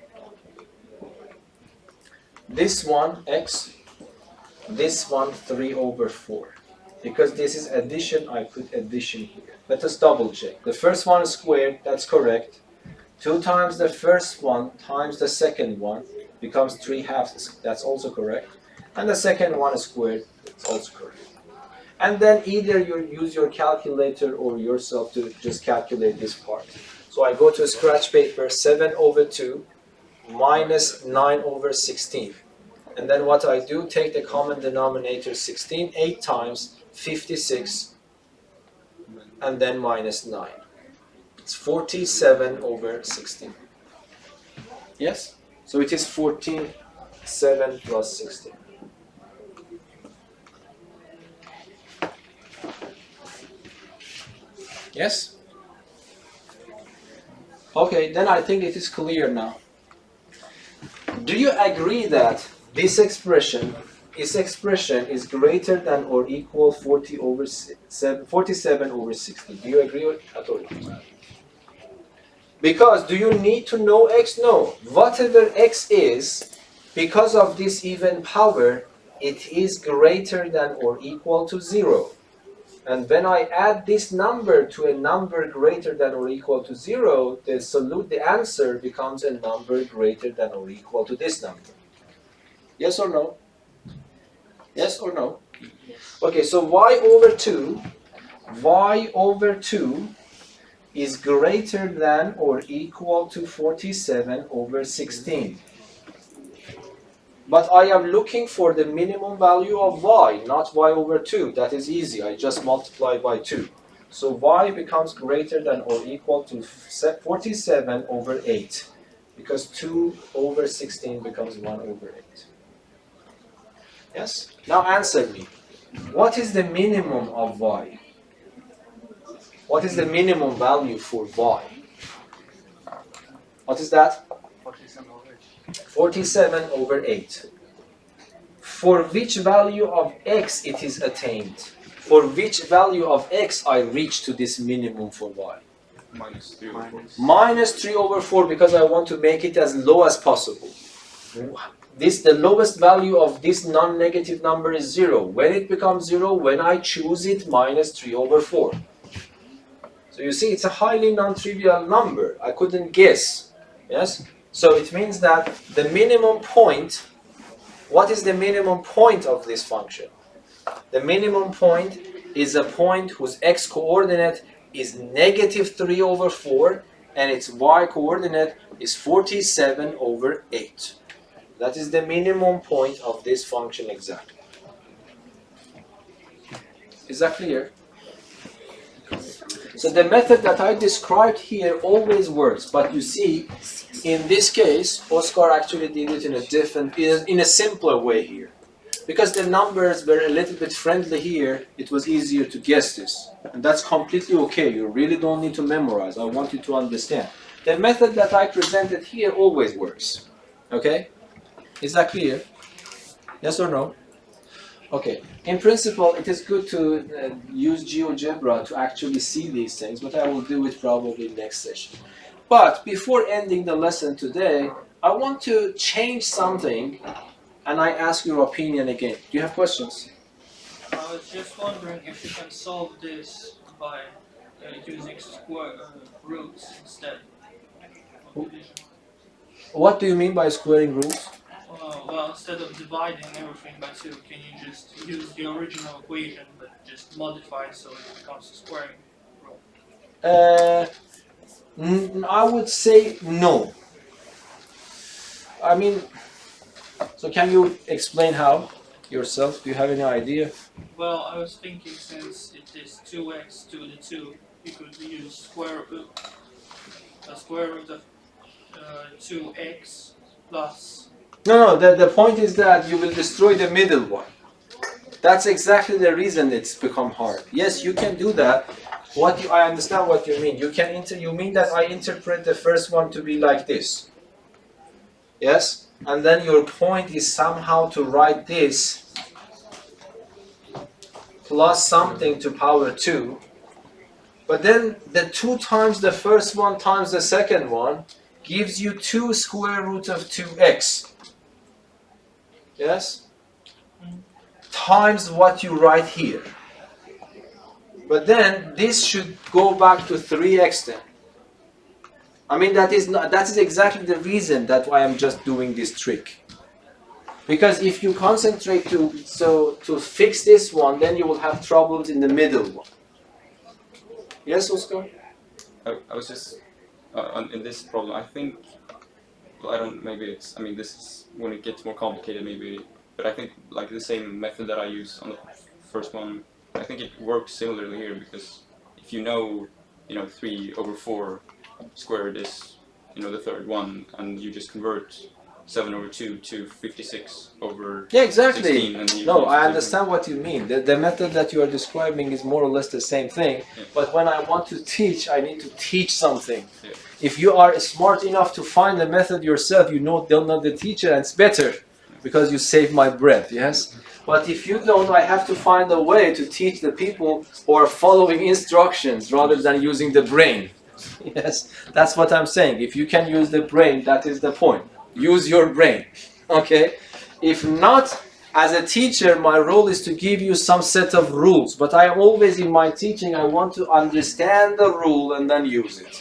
this one x, this one 3 over 4. Because this is addition, I put addition here. Let us double check. The first one is squared, that's correct. 2 times the first one times the second one becomes 3/2, that's also correct. And the second one is squared, it's also correct. And then either you use your calculator or yourself to just calculate this part. So I go to a scratch paper, 7 over 2 minus 9 over 16. And then what I do, take the common denominator 16, 8 times 56, and then minus 9. It's 47 over 16. Yes? So it is 47 plus 16. Yes? Okay, then I think it is clear now. Do you agree that this expression is greater than or equal 47 over 60? Do you agree with at all? Because do you need to know x? No. Whatever x is, because of this even power, it is greater than or equal to 0. And when I add this number to a number greater than or equal to 0, the answer becomes a number greater than or equal to this number. Yes or no? Yes or no? Okay, so y over 2 is greater than or equal to 47 over 16. But I am looking for the minimum value of y, not y over 2. That is easy. I just multiply by 2. So y becomes greater than or equal to 47 over 8. Because 2 over 16 becomes 1 over 8. Yes? Now answer me. What is the minimum of y? What is the minimum value for y? What is that? 47 over 8. For which value of x it is attained? For which value of x I reach to this minimum for y? Minus 3 over 4. Minus 3 over 4, because I want to make it as low as possible. The lowest value of this non-negative number is 0. When it becomes 0, when I choose it, minus 3 over 4. So you see, it's a highly non-trivial number. I couldn't guess. Yes? So it means that the minimum point, what is the minimum point of this function? The minimum point is a point whose x-coordinate is -3/4 and its y-coordinate is 47/8. That is the minimum point of this function exactly. Is that clear? So the method that I described here always works, but you see, in this case, Oscar actually did it in a different, in a simpler way here. Because the numbers were a little bit friendly here, it was easier to guess this. And that's completely okay. You really don't need to memorize. I want you to understand. The method that I presented here always works. Okay? Is that clear? Yes or no? Okay. In principle, it is good to use GeoGebra to actually see these things, but I will do it probably next session. But before ending the lesson today, I want to change something, and I ask your opinion again. Do you have questions? I was just wondering if you can solve this by using square roots instead of division. What do you mean by squaring roots? Well, instead of dividing everything by 2, can you just use the original equation but just modify it so it becomes a squaring rule? I would say no. I mean, so can you explain how yourself? Do you have any idea? Well, I was thinking since it is 2x to the 2, you could use square root of 2x plus. No, the point is that you will destroy the middle one. That's exactly the reason it's become hard. Yes, you can do that. I understand what you mean. You mean that I interpret the first one to be like this. Yes? And then your point is somehow to write this plus something to power 2. But then the 2 times the first one times the second one gives you 2 square root of 2x. Yes? Times what you write here. But then this should go back to 3x then. I mean, that is exactly the reason that I am just doing this trick. Because if you concentrate to fix this one, then you will have troubles in the middle one. Yes, Oscar? I was just in this problem. I think, well, I don't. Maybe it's. I mean, this is when it gets more complicated. Maybe, but I think like the same method that I use on the first one. I think it works similarly here because if you know 3/4 squared is the third one, and you just convert 7/2 to 56/16. Yeah, exactly. And you No, use I the- understand what you mean. The method that you are describing is more or less the same thing. Yeah. But when I want to teach, I need to teach something. Yeah. If you are smart enough to find the method yourself, don't know the teacher, and it's better because you save my breath, yes? But if you don't, I have to find a way to teach the people who are following instructions rather than using the brain. Yes, that's what I'm saying. If you can use the brain, that is the point. Use your brain, okay? If not, as a teacher, my role is to give you some set of rules. But I always, in my teaching, I want to understand the rule and then use it.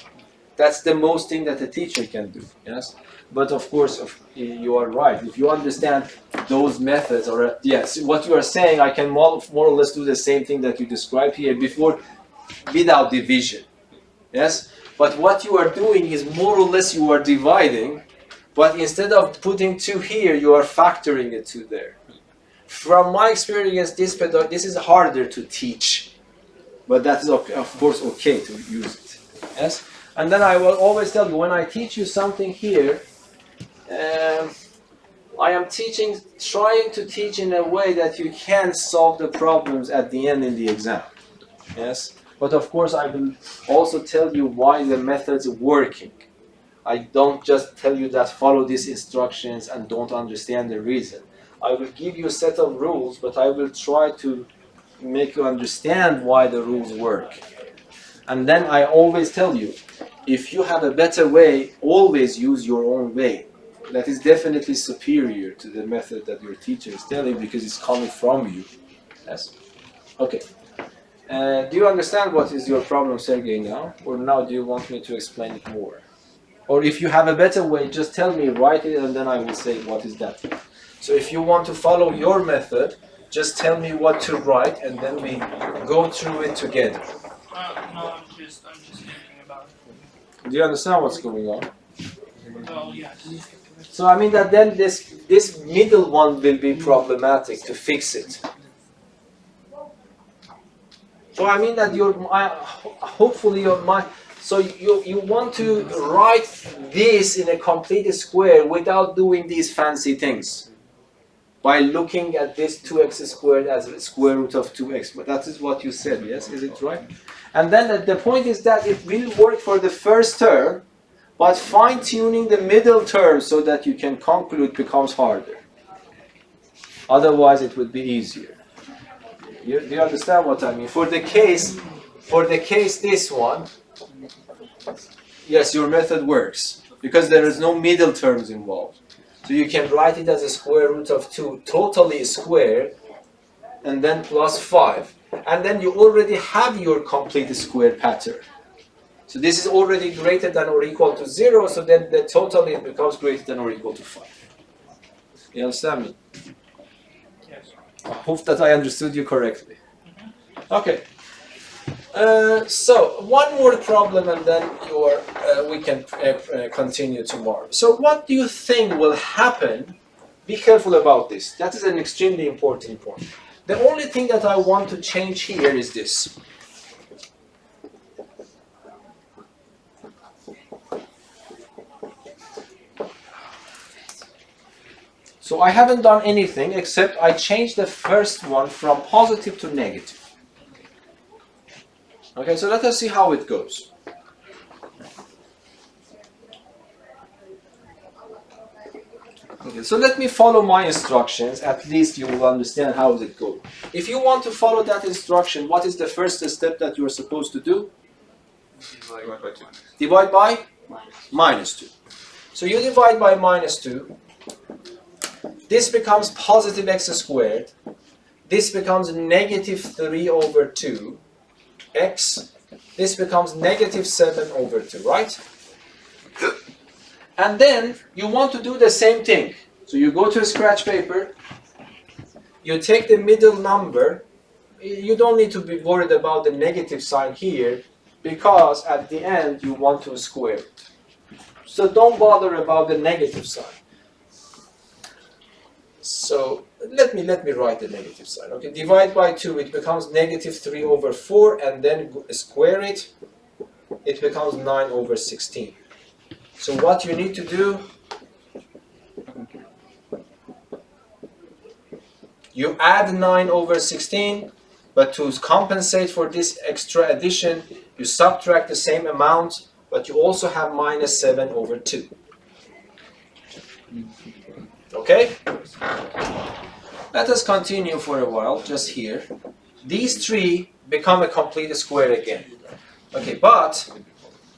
That's the most thing that a teacher can do, yes? But of course, you are right. If you understand those methods, or yes, what you are saying, I can more or less do the same thing that you described here before, without division. Yes? But what you are doing is more or less you are dividing, but instead of putting 2 here, you are factoring a 2 there. From my experience, this is harder to teach, but that is of course okay to use it. Yes? And then I will always tell you, when I teach you something here, I am trying to teach in a way that you can solve the problems at the end in the exam. Yes? But of course, I will also tell you why the method's working. I don't just tell you that follow these instructions and don't understand the reason. I will give you a set of rules, but I will try to make you understand why the rules work. And then I always tell you, if you have a better way, always use your own way. That is definitely superior to the method that your teacher is telling because it's coming from you. Yes? Okay. Do you understand what is your problem, Sergey, now? Or now do you want me to explain it more? Or if you have a better way, just tell me, write it, and then I will say what is that. So if you want to follow your method, just tell me what to write, and then we go through it together. No, I'm just thinking about it. Do you understand what's going on? Well, yes. So I mean that then this middle one will be problematic to fix it. So I mean that hopefully your mind. So you want to write this in a complete square without doing these fancy things. By looking at this 2x squared as a square root of 2x. But that is what you said, yes? Is it right? And then the point is that it will work for the first term, but fine-tuning the middle term so that you can conclude becomes harder. Otherwise, it would be easier. Do you understand what I mean? For the case this one, yes, your method works because there is no middle terms involved. So you can write it as a square root of 2, totally squared, and then plus 5. And then you already have your complete square pattern. So this is already greater than or equal to 0, so then the totally it becomes greater than or equal to 5. You understand me? Yes. I hope that I understood you correctly. Okay. So one more problem, and then we can continue tomorrow. So what do you think will happen? Be careful about this. That is an extremely important point. The only thing that I want to change here is this. So I haven't done anything except I changed the first one from positive to negative. Okay, so let us see how it goes. Okay, so let me follow my instructions. At least you will understand how it goes. If you want to follow that instruction, what is the first step that you are supposed to do? Divide by 2. Divide by minus 2. So you divide by minus 2. This becomes positive x squared. This becomes negative 3 over 2. X, this becomes negative 7 over 2, right? And then you want to do the same thing. So you go to a scratch paper, you take the middle number. You don't need to be worried about the negative sign here because at the end you want to square it. So don't bother about the negative sign. So let me write the negative sign. Okay, divide by 2, it becomes negative 3 over 4, and then square it, it becomes 9 over 16. So what you need to do, you add 9 over 16, but to compensate for this extra addition, you subtract the same amount, but you also have minus 7 over 2. Okay? Let us continue for a while, just here. These 3 become a complete square again. Okay, but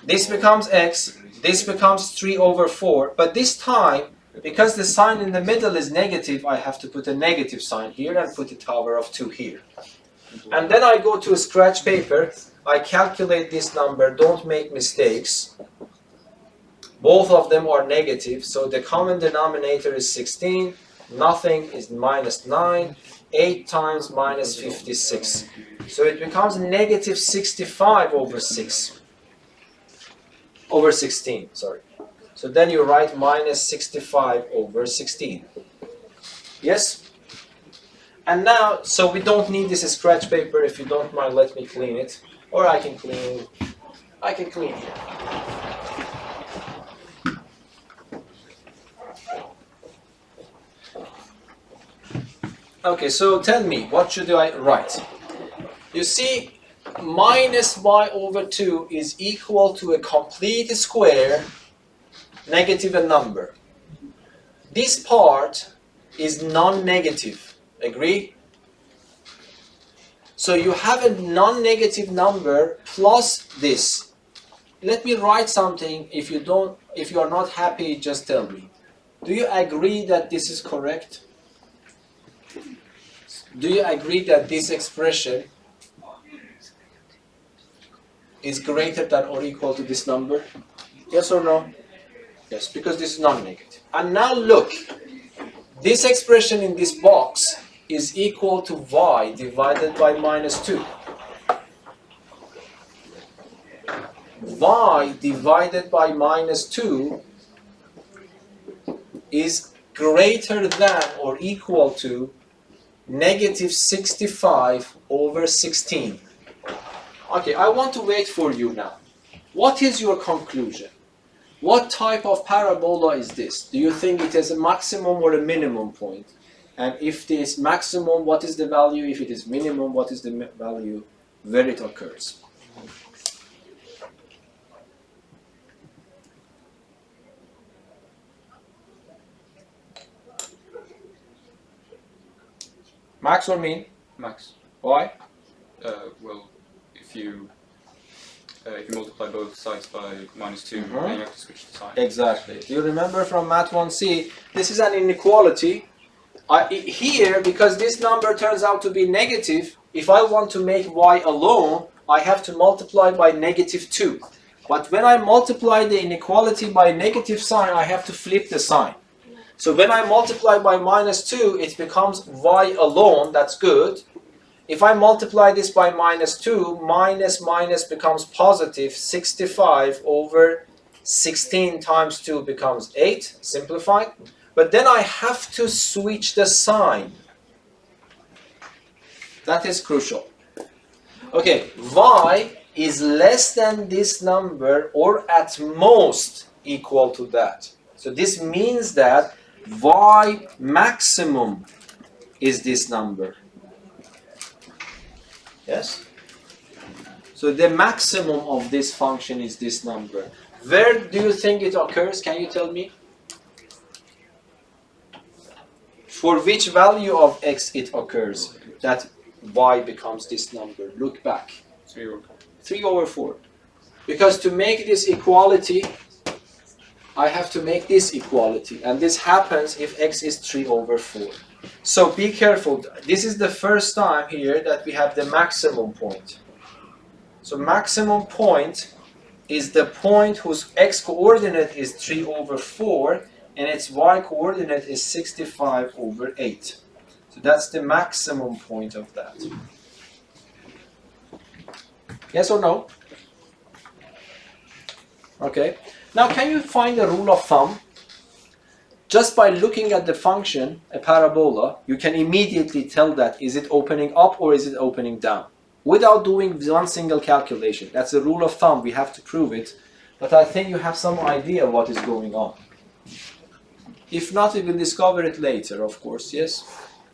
this becomes x, this becomes 3 over 4, but this time, because the sign in the middle is negative, I have to put a negative sign here and put a tower of 2 here. And then I go to a scratch paper, I calculate this number, don't make mistakes. Both of them are negative, so the common denominator is 16, nothing is minus 9, 8 times minus 56. So it becomes negative 65 over 6. Over 16, sorry. So then you write minus 65 over 16. Yes? And now, so we don't need this scratch paper. If you don't mind, let me clean it. Or I can clean here. Okay, so tell me, what should I write? You see, minus y over 2 is equal to a complete square, negative a number. This part is non-negative. Agree? So you have a non-negative number plus this. Let me write something. If you are not happy, just tell me. Do you agree that this is correct? Do you agree that this expression is greater than or equal to this number? Yes or no? Yes, because this is non-negative. And now look, this expression in this box is equal to y divided by minus 2. Y divided by minus 2 is greater than or equal to negative 65 over 16. Okay, I want to wait for you now. What is your conclusion? What type of parabola is this? Do you think it has a maximum or a minimum point? And if it is maximum, what is the value? If it is minimum, what is the value where it occurs? Max or mean? Max. Why? Well, if you multiply both sides by minus 2, Mhm. then you have to switch the sign. Exactly. Do you remember from Math 1C? This is an inequality. Here, because this number turns out to be negative, if I want to make y alone, I have to multiply by negative 2. But when I multiply the inequality by negative sign, I have to flip the sign. So when I multiply by minus 2, it becomes y alone. That's good. If I multiply this by minus 2, minus minus becomes positive 65 over 16 times 2 becomes 8, simplified. But then I have to switch the sign. That is crucial. Okay, y is less than this number or at most equal to that. So this means that y maximum is this number. Yes? So the maximum of this function is this number. Where do you think it occurs? Can you tell me? For which value of x it occurs that y becomes this number? Look back. 3 over 4. 3 over 4. Because to make this equality, I have to make this equality. And this happens if x is 3 over 4. So be careful. This is the first time here that we have the maximum point. So maximum point is the point whose x-coordinate is 3 over 4 and its y-coordinate is 65 over 8. So that's the maximum point of that. Yes or no? Okay. Now can you find a rule of thumb? Just by looking at the function, a parabola, you can immediately tell that is it opening up or is it opening down, without doing one single calculation. That's a rule of thumb, we have to prove it, but I think you have some idea what is going on. If not, we will discover it later, of course, yes?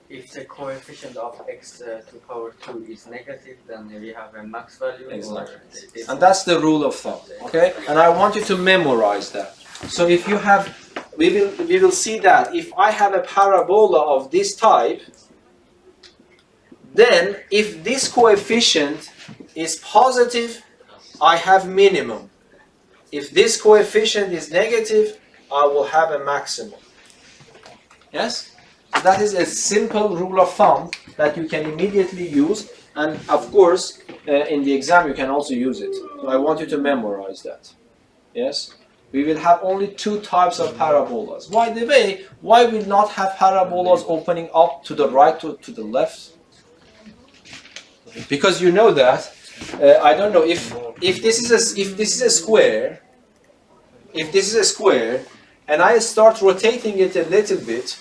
If the coefficient of x to power 2 is negative, then we have a max value. Exactly. And that's the rule of thumb, okay? And I want you to memorize that. So if you have, we will see that if I have a parabola of this type, then if this coefficient is positive, I have minimum. If this coefficient is negative, I will have a maximum. Yes? So that is a simple rule of thumb that you can immediately use, and of course in the exam you can also use it. So I want you to memorize that. Yes? We will have only two types of parabolas. By the way, why will not have parabolas opening up to the right or to the left? Because you know that I don't know if this is a square, if this is a square, and I start rotating it a little bit.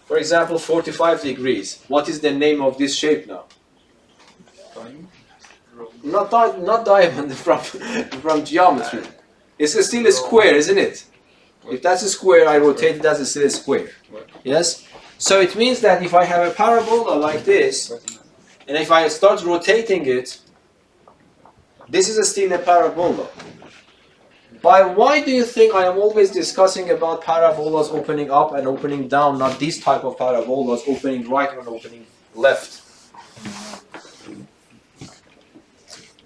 For example, 45 degrees. What is the name of this shape now? Not diamond from geometry. It's still a square, isn't it? If that's a square, I rotate it as still a square. Yes? So it means that if I have a parabola like this, and if I start rotating it, this is still a parabola. Why do you think I am always discussing about parabolas opening up and opening down, not this type of parabolas opening right and opening left?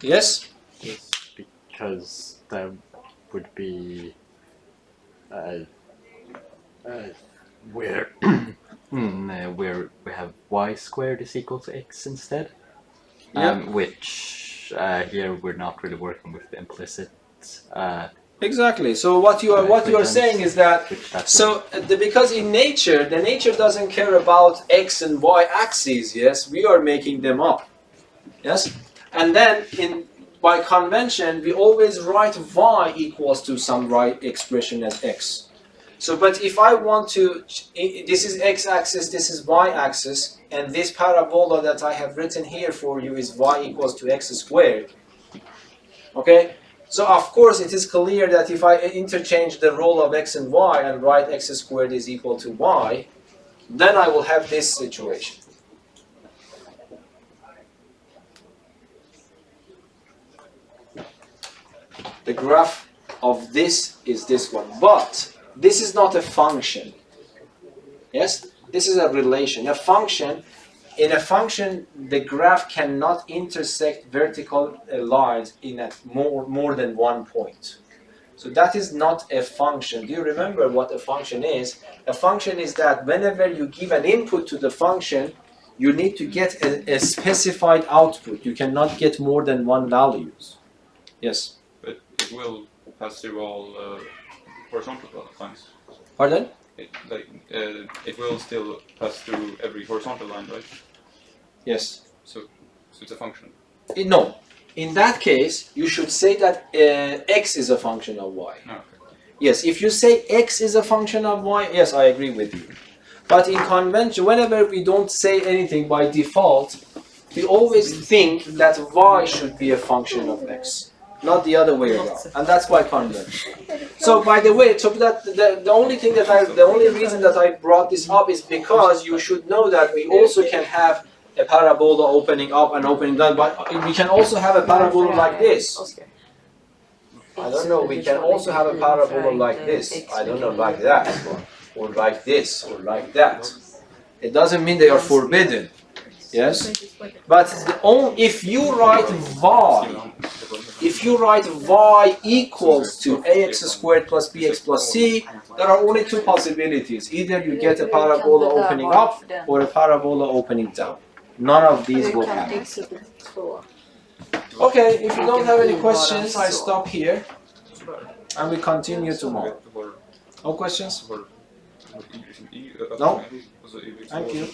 Yes? Yes, because that would be where where we have y squared is equal to x instead, Yeah. which here we're not really working with the implicit. Exactly. So what you are saying is that Which that's because in nature, the nature doesn't care about x and y axes. Yes, we are making them up. Yes, and then by convention we always write y equals to some right expression as x. So, but if I want to, this is x-axis, this is y-axis, and this parabola that I have written here for you is y equals to x squared. Okay? So, of course, it is clear that if I interchange the role of x and y and write x squared is equal to y, then I will have this situation. The graph of this is this one, but this is not a function. Yes? This is a relation. A function, in a function, the graph cannot intersect vertical lines in more than one point. So that is not a function. Do you remember what a function is? A function is that whenever you give an input to the function, you need to get a specified output. You cannot get more than one values. Yes? But it will pass through all horizontal lines. Pardon? It will still pass through every horizontal line, right? Yes. So it's a function. No. In that case, you should say that x is a function of y. Oh, okay. Yes, if you say x is a function of y, yes, I agree with you. But in convention, whenever we don't say anything by default, we always think that y should be a function of x, not the other way around, and that's by convention. So, by the way, so that the only reason that I brought this up is because you should know that we also can have a parabola opening up and opening down, but we can also have a parabola like this. I don't know, we can also have a parabola like this. I don't know, like that, or like this, or like that. It doesn't mean they are forbidden. Yes? But if you write y equals to ax squared plus bx plus c, there are only two possibilities. Either you get a parabola opening up or a parabola opening down. None of these will happen. Okay, if you don't have any questions, I stop here and we continue tomorrow. No questions? No? Thank you.